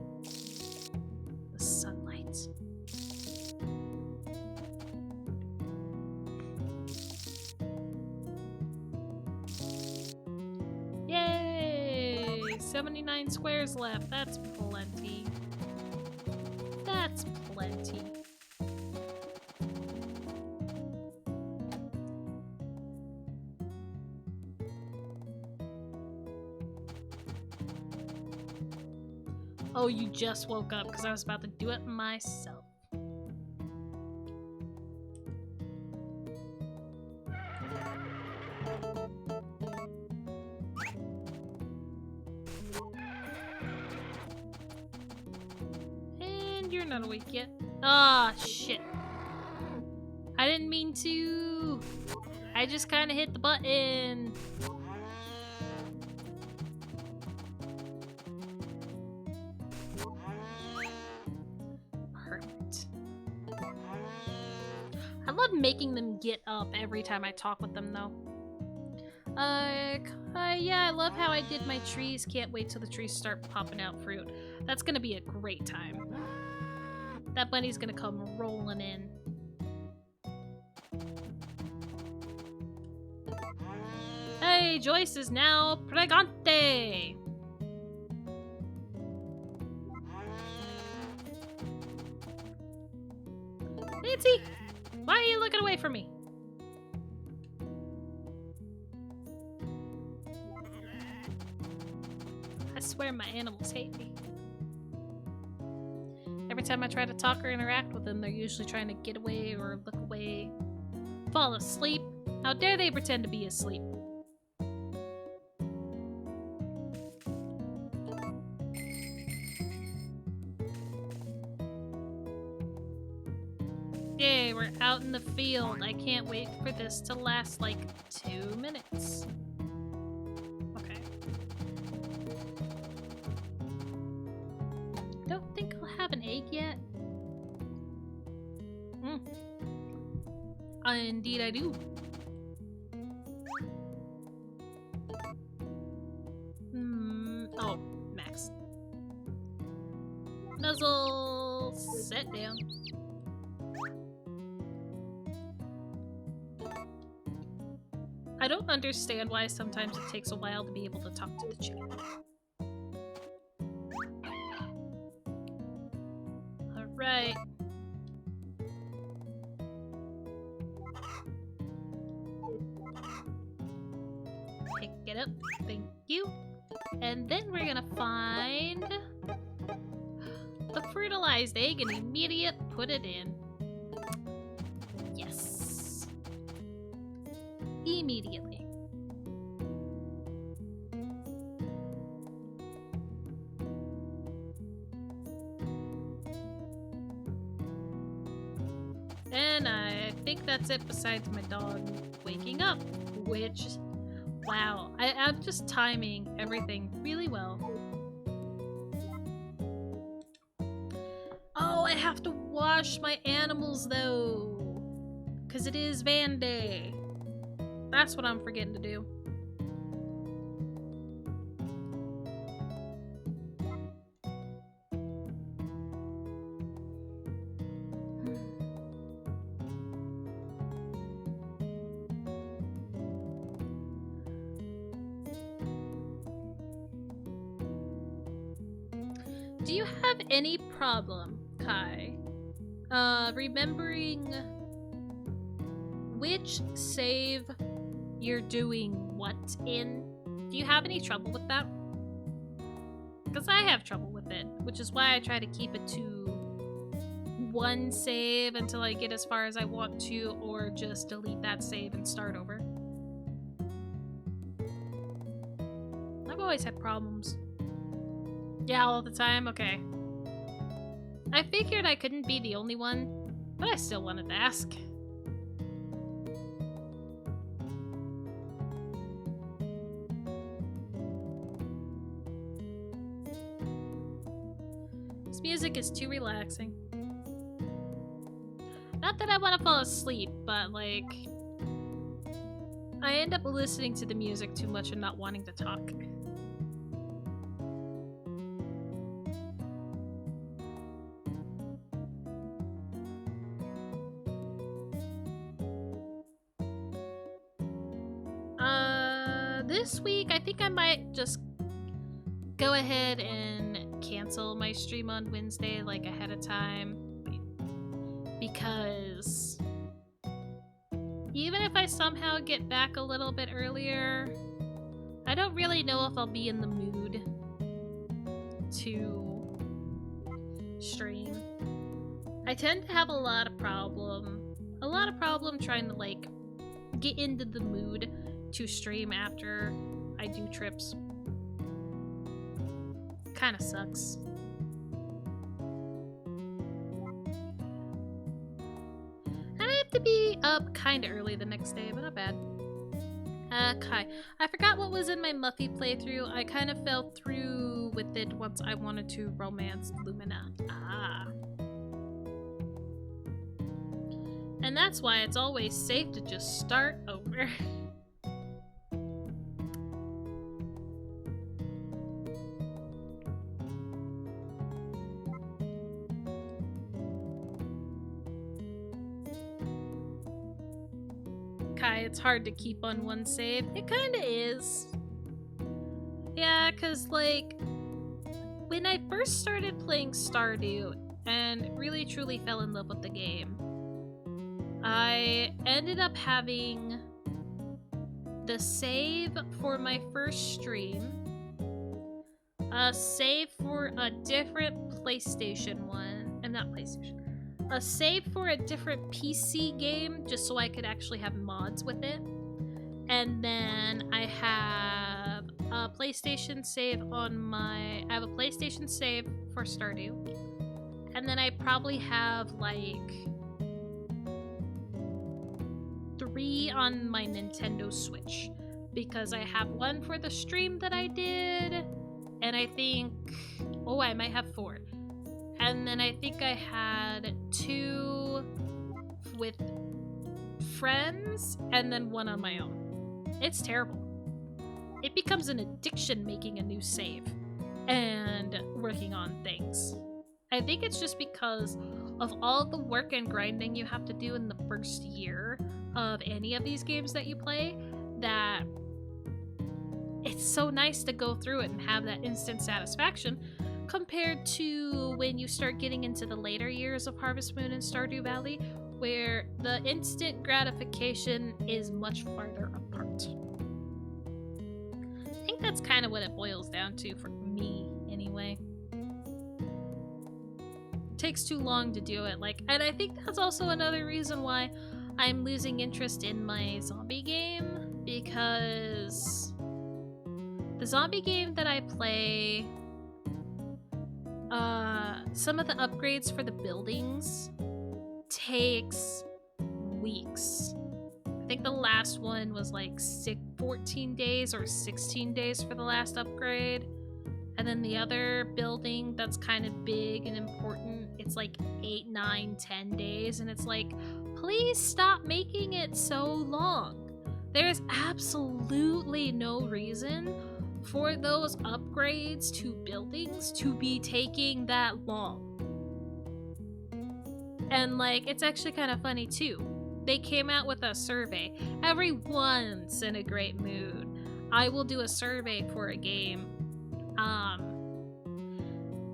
The sunlight. Yay! 79 squares left. That's plenty. That's plenty. Oh, you just woke up because I was about to do it myself. And you're not awake yet. Ah, shit. I didn't mean to. I just kind of hit the button. Making them get up every time I talk with them, though. Yeah, I love how I did my trees. Can't wait till the trees start popping out fruit. That's gonna be a great time. That bunny's gonna come rolling in. Hey, Joyce is now pregante! Nancy! Why are you looking away from me? I swear my animals hate me. Every time I try to talk or interact with them, they're usually trying to get away or look away. Fall asleep? How dare they pretend to be asleep? Okay, we're out in the field. I can't wait for this to last like 2 minutes. Okay. Don't think I'll have an egg yet. Indeed I do. Oh, Max. Nuzzle, sit down. I don't understand why sometimes it takes a while to be able to talk to the chat. Alright. Pick it up. Thank you. And then we're gonna find the fertilized egg and immediate put it in. Yes. Immediately. And I think that's it besides my dog waking up, which, wow, I'm just timing everything really well. Oh, I have to wash my animals though, because it is Van Day. That's what I'm forgetting to do. Do you have any problem, Kai, remembering which save you're doing what in? Do you have any trouble with that? Because I have trouble with it, which is why I try to keep it to one save until I get as far as I want to, or just delete that save and start over. I've always had problems. Yeah, all the time? Okay. I figured I couldn't be the only one, but I still wanted to ask. This music is too relaxing. Not that I want to fall asleep, but like, I end up listening to the music too much and not wanting to talk. This week, I think I might just go ahead and cancel my stream on Wednesday, like, ahead of time. Because even if I somehow get back a little bit earlier, I don't really know if I'll be in the mood to stream. I tend to have a lot of problem trying to, like, get into the mood to stream after I do trips. Kinda sucks. And I have to be up kinda early the next day, but not bad. Kai, I forgot what was in my Muffy playthrough. I kind of fell through with it once I wanted to romance Lumina. Ah. And that's why it's always safe to just start over. Kai, it's hard to keep on one save. It kinda is. Yeah, cause like, when I first started playing Stardew and really truly fell in love with the game, I ended up having the save for my first stream, a save for a different PlayStation one, and not PlayStation, a save for a different PC game just so I could actually have mods with it, and then I have a PlayStation save on my, I have a PlayStation save for Stardew, and then I probably have like 3 on my Nintendo Switch. Because I have one for the stream that I did, and I think... Oh, I might have 4. And then I think I had 2 with friends, and then 1 on my own. It's terrible. It becomes an addiction making a new save and working on things. I think it's just because of all the work and grinding you have to do in the first year of any of these games that you play, that it's so nice to go through it and have that instant satisfaction compared to when you start getting into the later years of Harvest Moon and Stardew Valley, where the instant gratification is much farther apart. I think that's kind of what it boils down to for me, anyway. It takes too long to do it, and I think that's also another reason why I'm losing interest in my zombie game, because the zombie game that I play, some of the upgrades for the buildings takes weeks. I think the last one was like 14 days or 16 days for the last upgrade. And then the other building that's kind of big and important, it's like 8, 9, 10 days. And it's like, please stop making it so long. There's absolutely no reason for those upgrades to buildings to be taking that long. And it's actually kind of funny too. They came out with a survey. Every once in a great mood, I will do a survey for a game.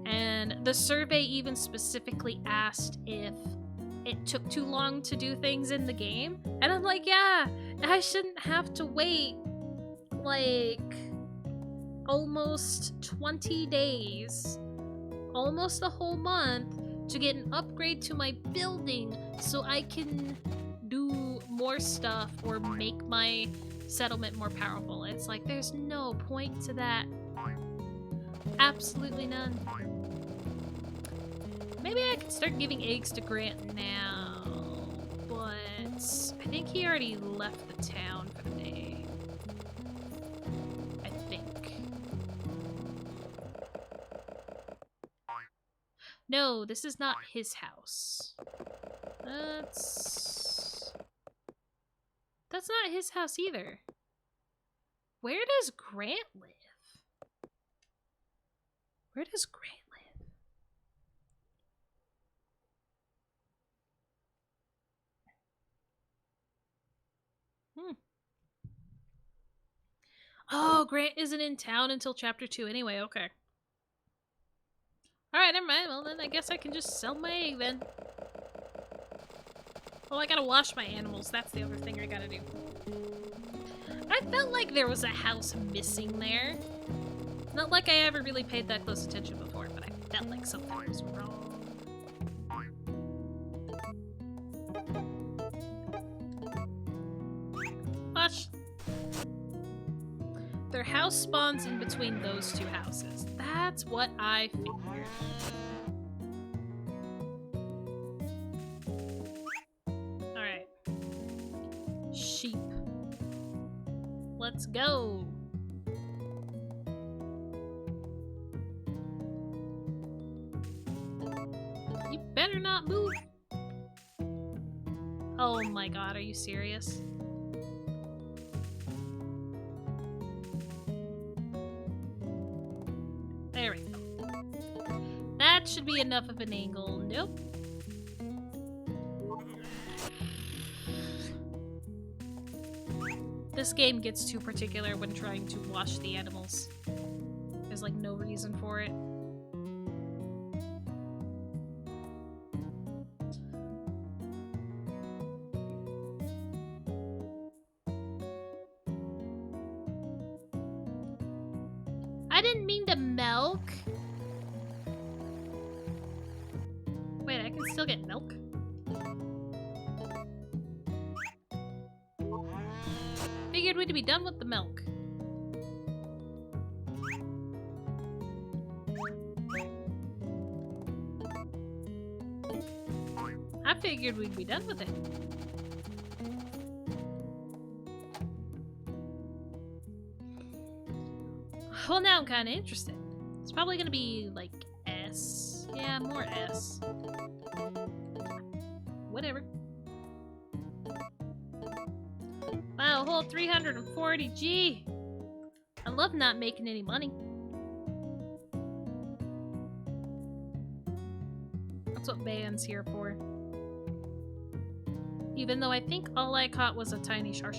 And the survey even specifically asked if it took too long to do things in the game. And I'm like, yeah, I shouldn't have to wait almost 20 days, almost a whole month, to get an upgrade to my building so I can do more stuff or make my settlement more powerful. It's like, there's no point to that. Absolutely none. Maybe I could start giving eggs to Grant now, but I think he already left the town for the day. I think. No, this is not his house. That's not his house either. Where does Grant live? Where does Grant live? Oh, Grant isn't in town until chapter 2 anyway, okay. Alright, never mind. Well, then I guess I can just sell my egg then. Oh, I gotta wash my animals. That's the other thing I gotta do. I felt like there was a house missing there. Not like I ever really paid that close attention before, but I felt like something was wrong. Watch. Their house spawns in between those 2 houses. That's what I figured. Alright. Sheep. Let's go. You better not move. Oh my god, are you serious? There we go. That should be enough of an angle. Nope. This game gets too particular when trying to wash the animals. There's no reason for it. I didn't mean to milk. Wait, I can still get milk? Figured we'd be done with the milk. I figured we'd be done with it. Well, now I'm kind of interested. It's probably gonna be like S. Yeah, more S. Whatever. Wow, a whole 340 G. I love not making any money. That's what band's here for. Even though I think all I caught was a tiny shark.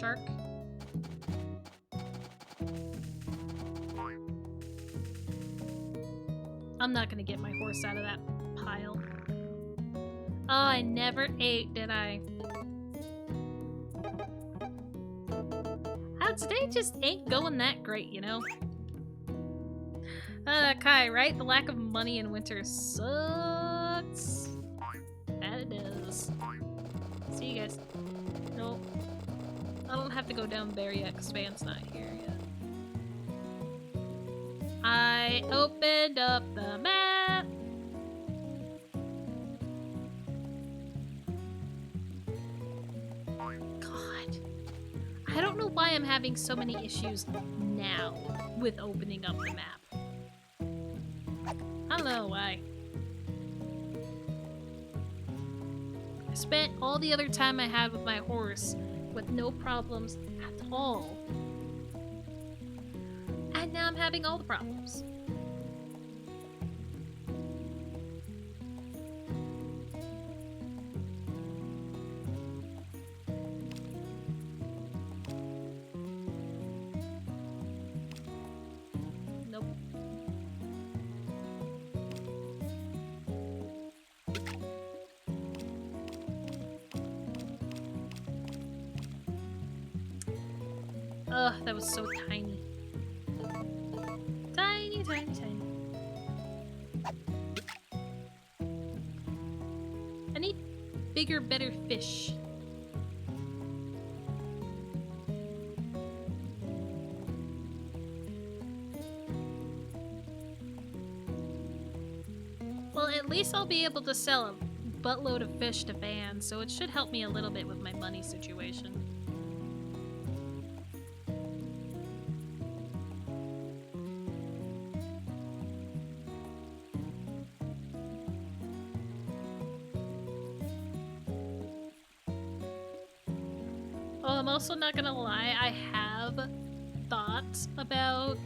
I'm not gonna get my horse out of that pile. Oh, I never ate, did I? Today just ain't going that great, you know? Kai, right? The lack of money in winter sucks. That it does. See you guys. Nope. I don't have to go down there yet because Van's not here yet. I opened up the map. God. I don't know why I'm having so many issues now with opening up the map. I don't know why. I spent all the other time I had with my horse with no problems at all. And now I'm having all the problems. Nope. Ugh, that was so tiny. Tiny, tiny, tiny. I need bigger, better fish. Well, at least I'll be able to sell a buttload of fish to Van, so it should help me a little bit with my money situation. Oh, I'm also not gonna lie, I have thoughts about,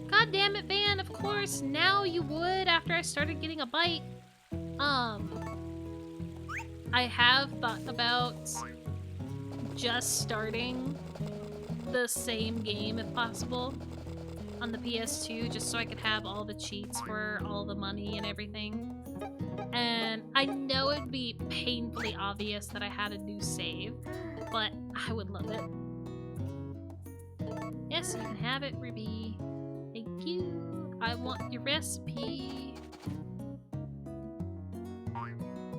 God damn it, Van, of course, now you would after I started getting a bite. I have thought about just starting the same game if possible on the PS2 just so I could have all the cheats for all the money and everything. And I know it'd be painfully obvious that I had a new save, but I would love it. Yes, you can have it, Ruby. Thank you. I want your recipe.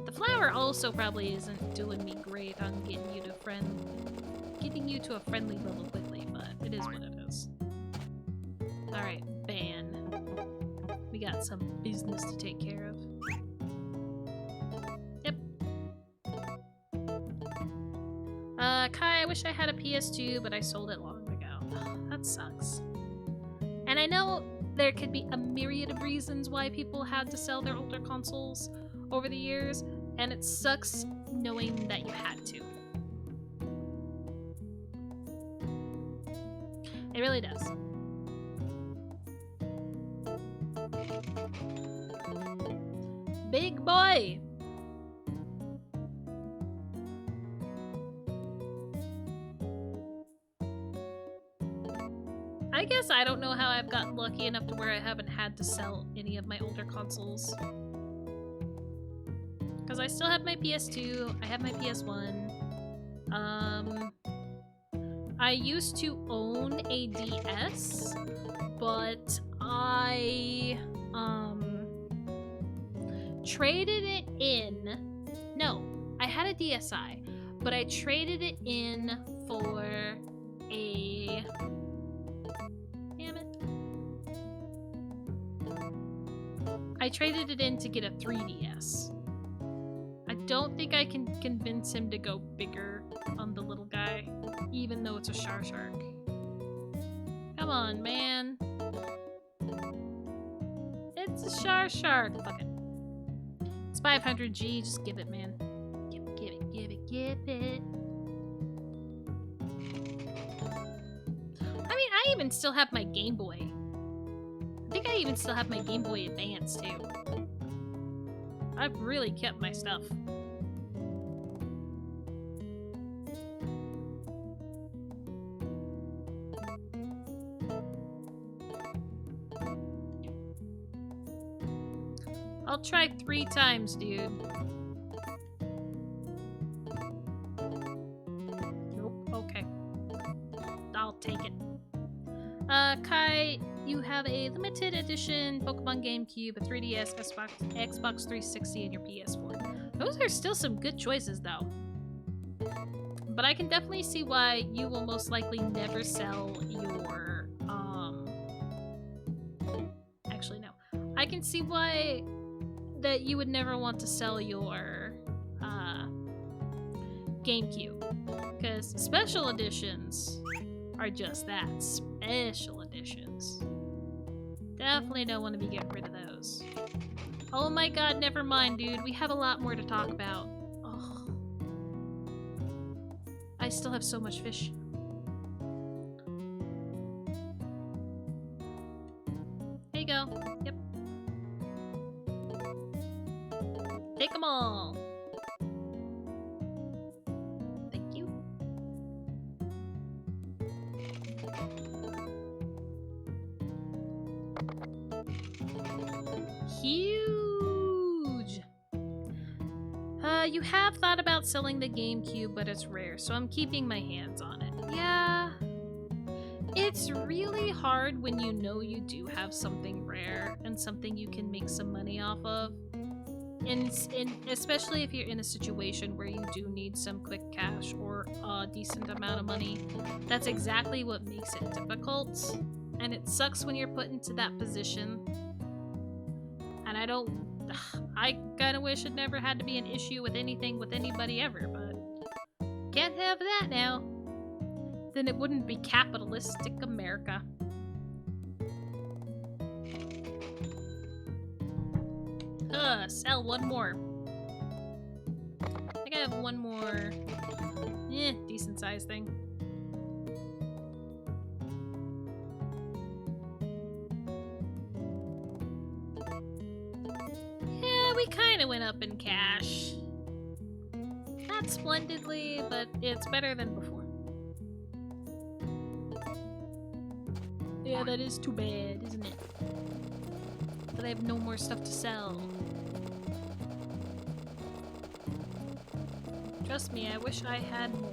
The flour also probably isn't doing me great on getting you to a friendly level quickly, but it is what it is. Alright, Van. We got some business to take care of. Yep. Kai, I wish I had a PS2, but I sold it long ago. That sucks. And I know there could be a myriad of reasons why people had to sell their older consoles over the years, and it sucks knowing that you had to. It really does. Big boy! I guess I don't know how I've gotten lucky enough to where I haven't had to sell any of my older consoles. Because I still have my PS2, I have my PS1. I used to own a DS, but I, traded it in. No, I had a DSi, but I traded it in for a... Damn it. I traded it in to get a 3DS. I don't think I can convince him to go bigger on the little guy, even though it's a shark. Come on, man. It's a shark. Fuck it. It's 500G. Just give it, man. Give it. I mean, I even still have my Game Boy. I think I even still have my Game Boy Advance, too. I've really kept my stuff. I'll try 3 times, dude. Nope, okay. I'll take it. Kai, you have a limited edition Pokemon GameCube, a 3DS, Xbox 360, and your PS4. Those are still some good choices, though. But I can definitely see why you will most likely never sell your, Actually, no. I can see why that you would never want to sell your, GameCube. Because special editions are just that. Special editions. Definitely don't want to be getting rid of those. Oh my god, never mind, dude. We have a lot more to talk about. Oh. I still have so much fish. There you go. Yep. Take them all. Thank you. Huge! You have thought about selling the GameCube, but it's rare, so I'm keeping my hands on it. Yeah. It's really hard when you know you do have something rare and something you can make some money off of. And especially if you're in a situation where you do need some quick cash or a decent amount of money. That's exactly what makes it difficult. And it sucks when you're put into that position. And I kinda wish it never had to be an issue with anything with anybody ever, but can't have that now. Then it wouldn't be capitalistic America. Sell one more. I think I have one more, decent sized thing. Yeah, we kind of went up in cash. Not splendidly, but it's better than before. Yeah, that is too bad, isn't it? But I have no more stuff to sell. Trust me, I wish I had more.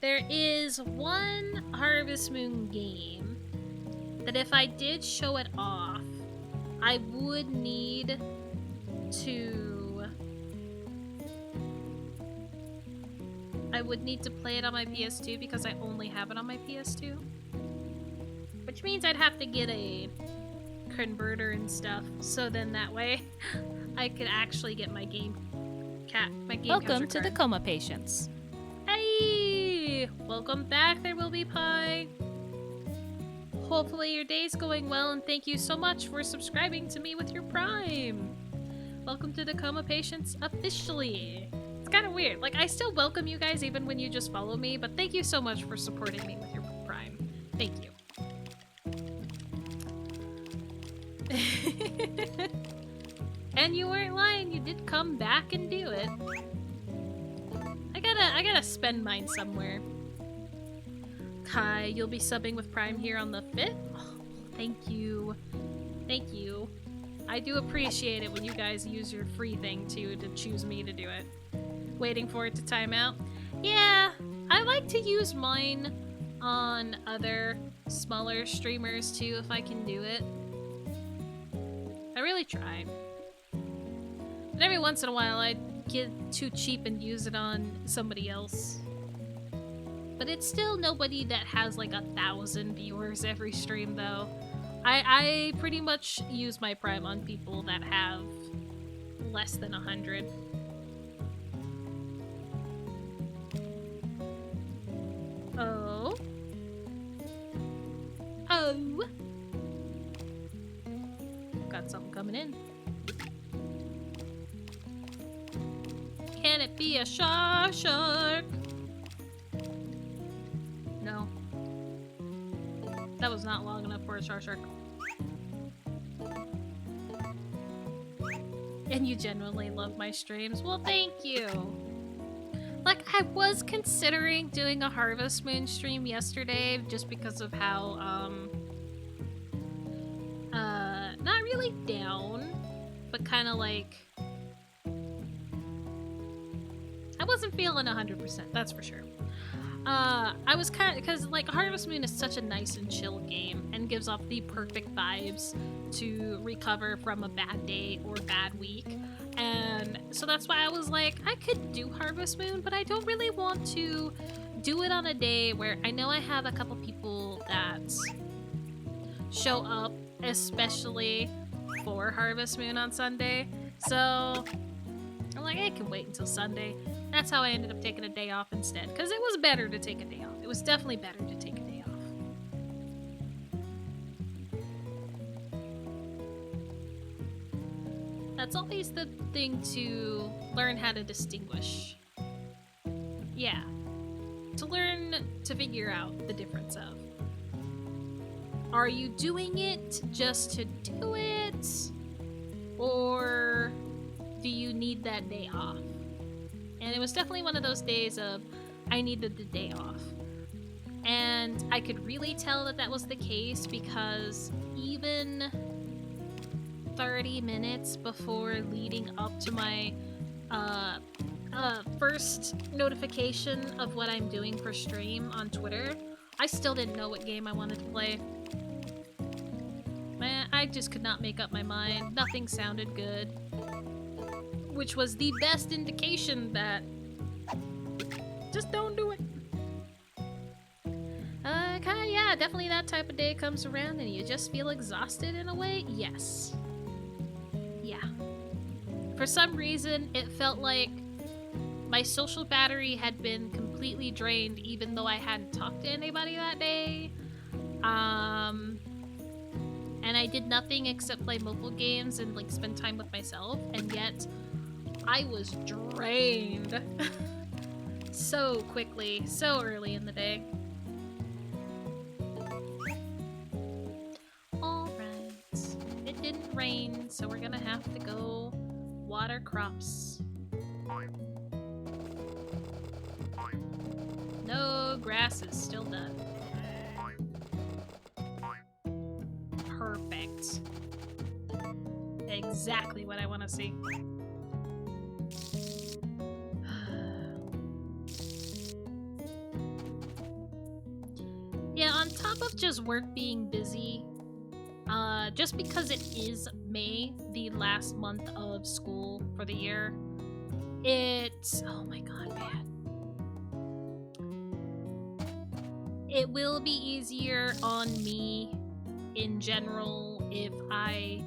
There is one Harvest Moon game that if I did show it off, I would need to play it on my PS2 because I only have it on my PS2. Which means I'd have to get a converter and stuff, so then that way I could actually get my game Welcome to the Coma Patients. Hey! Welcome back, There Will Be Pie. Hopefully your day's going well, and thank you so much for subscribing to me with your Prime. Welcome to the Coma Patients officially. It's kind of weird. Like, I still welcome you guys even when you just follow me, but thank you so much for supporting me with your Prime. Thank you. And you weren't lying, you did come back and do it. I gotta spend mine somewhere. Kai, you'll be subbing with Prime here on the 5th? Oh, thank you. Thank you. I do appreciate it when you guys use your free thing to choose me to do it. Waiting for it to time out. Yeah, I like to use mine on other smaller streamers too if I can do it. I really try. But every once in a while I get too cheap and use it on somebody else. But it's still nobody that has like 1,000 viewers every stream, though. I pretty much use my Prime on people that have less than 100. Oh. Oh. Got something coming in. Can it be a shark? No. That was not long enough for a shark. And you genuinely love my streams. Well, thank you. Like, I was considering doing a Harvest Moon stream yesterday just because of how, not really down, but kind of like, I wasn't feeling 100%, that's for sure. I was kind of, because like Harvest Moon is such a nice and chill game and gives off the perfect vibes to recover from a bad day or bad week. And so that's why I was like, I could do Harvest Moon, but I don't really want to do it on a day where I know I have a couple people that show up, especially for Harvest Moon on Sunday. So I'm like, I can wait until Sunday. That's how I ended up taking a day off instead, because it was better to take a day off. It was definitely better to take a day off. That's always the thing to learn how to distinguish. Yeah. To learn to figure out the difference of, are you doing it just to do it? Or do you need that day off? And it was definitely one of those days of, I needed the day off. And I could really tell that that was the case because even 30 minutes before leading up to my first notification of what I'm doing for stream on Twitter, I still didn't know what game I wanted to play. Man, I just could not make up my mind. Nothing sounded good. Which was the best indication that just don't do it. Yeah, definitely that type of day comes around and you just feel exhausted in a way. Yes. Yeah. For some reason, it felt like my social battery had been completely drained even though I hadn't talked to anybody that day. And I did nothing except play mobile games and like spend time with myself, and yet I was drained so quickly, so early in the day. Alright, it didn't rain, so we're gonna have to go water crops. No, grass is still done. Perfect. Exactly what I want to see. Yeah, on top of just work being busy, just because it is May, the last month of school for the year, it's... oh my god, man. It will be easier on me in general if I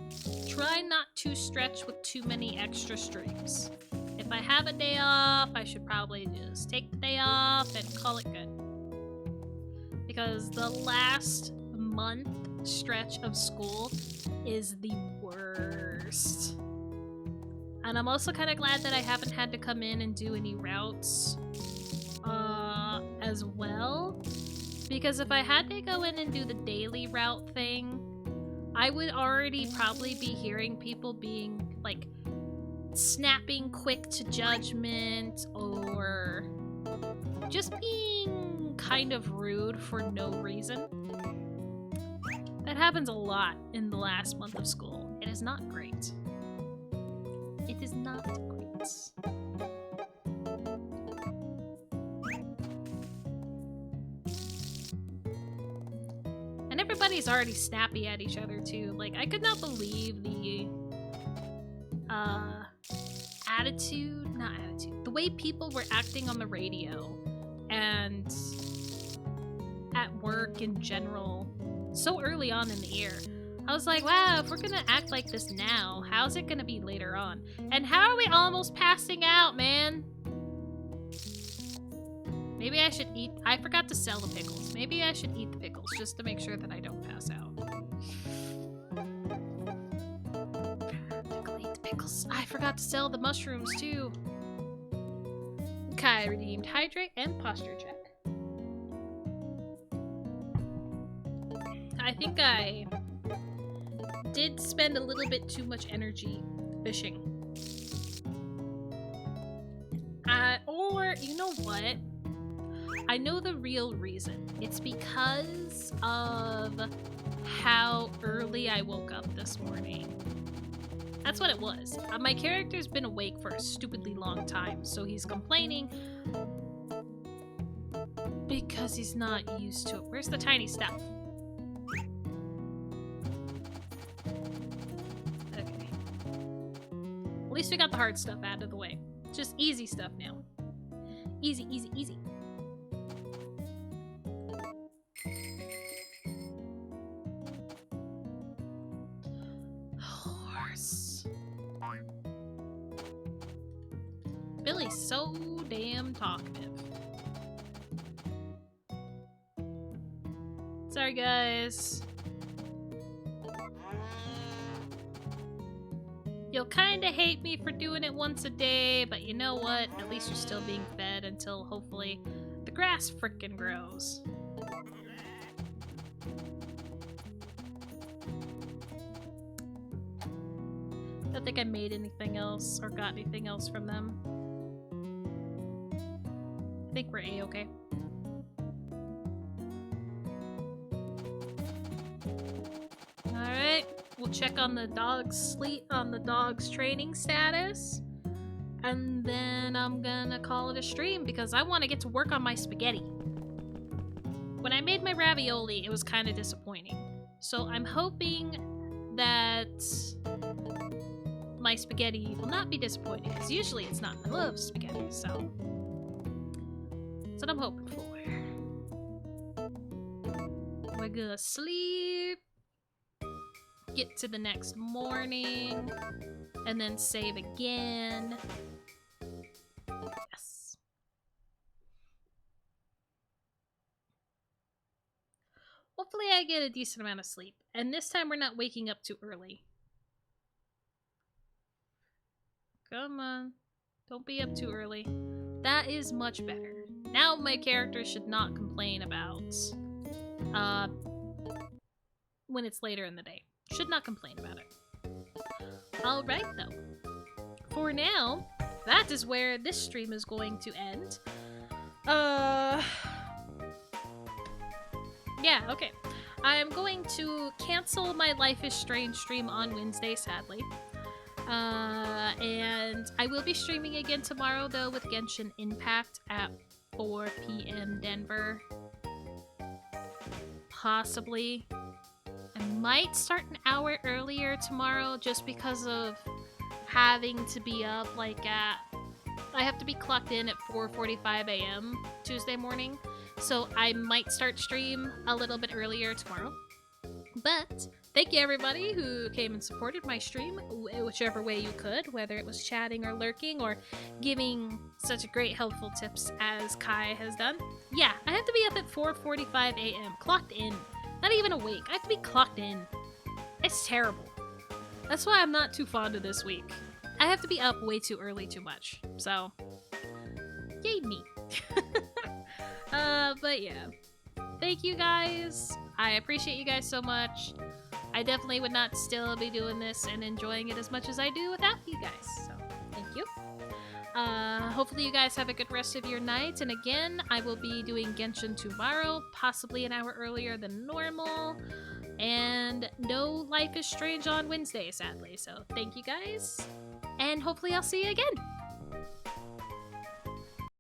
try not to stretch with too many extra streams. If I have a day off, I should probably just take the day off and call it good. Because the last month stretch of school is the worst. And I'm also kind of glad that I haven't had to come in and do any routes as well. Because if I had to go in and do the daily route thing, I would already probably be hearing people being, like, snapping quick to judgment or just being kind of rude for no reason. That happens a lot in the last month of school. It is not great. It is not great. And everybody's already snappy at each other too. Like, I could not believe the the way people were acting on the radio and at work in general so early on in the year. I was like, wow, if we're gonna act like this now, how's it gonna be later on? And how are we almost passing out, man? Maybe I should eat... I forgot to sell the pickles. Maybe I should eat the pickles just to make sure that I don't pass out. Eat the pickles. I forgot to sell the mushrooms, too. Kai redeemed hydrate and posture check. I think I did spend a little bit too much energy fishing. Or, you know what? I know the real reason. It's because of how early I woke up this morning. That's what it was. My character's been awake for a stupidly long time, so he's complaining because he's not used to it. Where's the tiny stuff? Okay. At least we got the hard stuff out of the way. Just easy stuff now. Easy, easy, easy. Horse. Billy's so damn talkative. Sorry, guys. You'll kinda hate me for doing it once a day, but you know what? At least you're still being fed until, hopefully, the grass frickin' grows. Don't think I made anything else or got anything else from them. I think we're A-okay. Alright, we'll check on the dog's training status. And then I'm gonna call it a stream because I want to get to work on my spaghetti. When I made my ravioli, it was kind of disappointing. So I'm hoping that my spaghetti will not be disappointing, because usually it's not. I love spaghetti, so that's what I'm hoping for. We're gonna sleep, get to the next morning, and then save again. Yes. Hopefully I get a decent amount of sleep, and this time we're not waking up too early. Come on. Don't be up too early. That is much better. Now my character should not complain about when it's later in the day. Should not complain about it. Alright though. For now, that is where this stream is going to end. Yeah, okay. I'm going to cancel my Life is Strange stream on Wednesday, sadly. And I will be streaming again tomorrow, though, with Genshin Impact at 4 p.m. Denver. Possibly. I might start an hour earlier tomorrow just because of having to be up, like, I have to be clocked in at 4:45 a.m. Tuesday morning. So I might start stream a little bit earlier tomorrow. But thank you everybody who came and supported my stream, whichever way you could, whether it was chatting or lurking or giving such great helpful tips as Kai has done. Yeah, I have to be up at 4:45 a.m. clocked in. Not even awake. I have to be clocked in. It's terrible. That's why I'm not too fond of this week. I have to be up way too early too much. So, yay me. But yeah. Thank you guys. I appreciate you guys so much. I definitely would not still be doing this and enjoying it as much as I do without you guys. So, thank you. Hopefully you guys have a good rest of your night. And again, I will be doing Genshin tomorrow, possibly an hour earlier than normal. And no Life is Strange on Wednesday, sadly. So, thank you guys. And hopefully I'll see you again.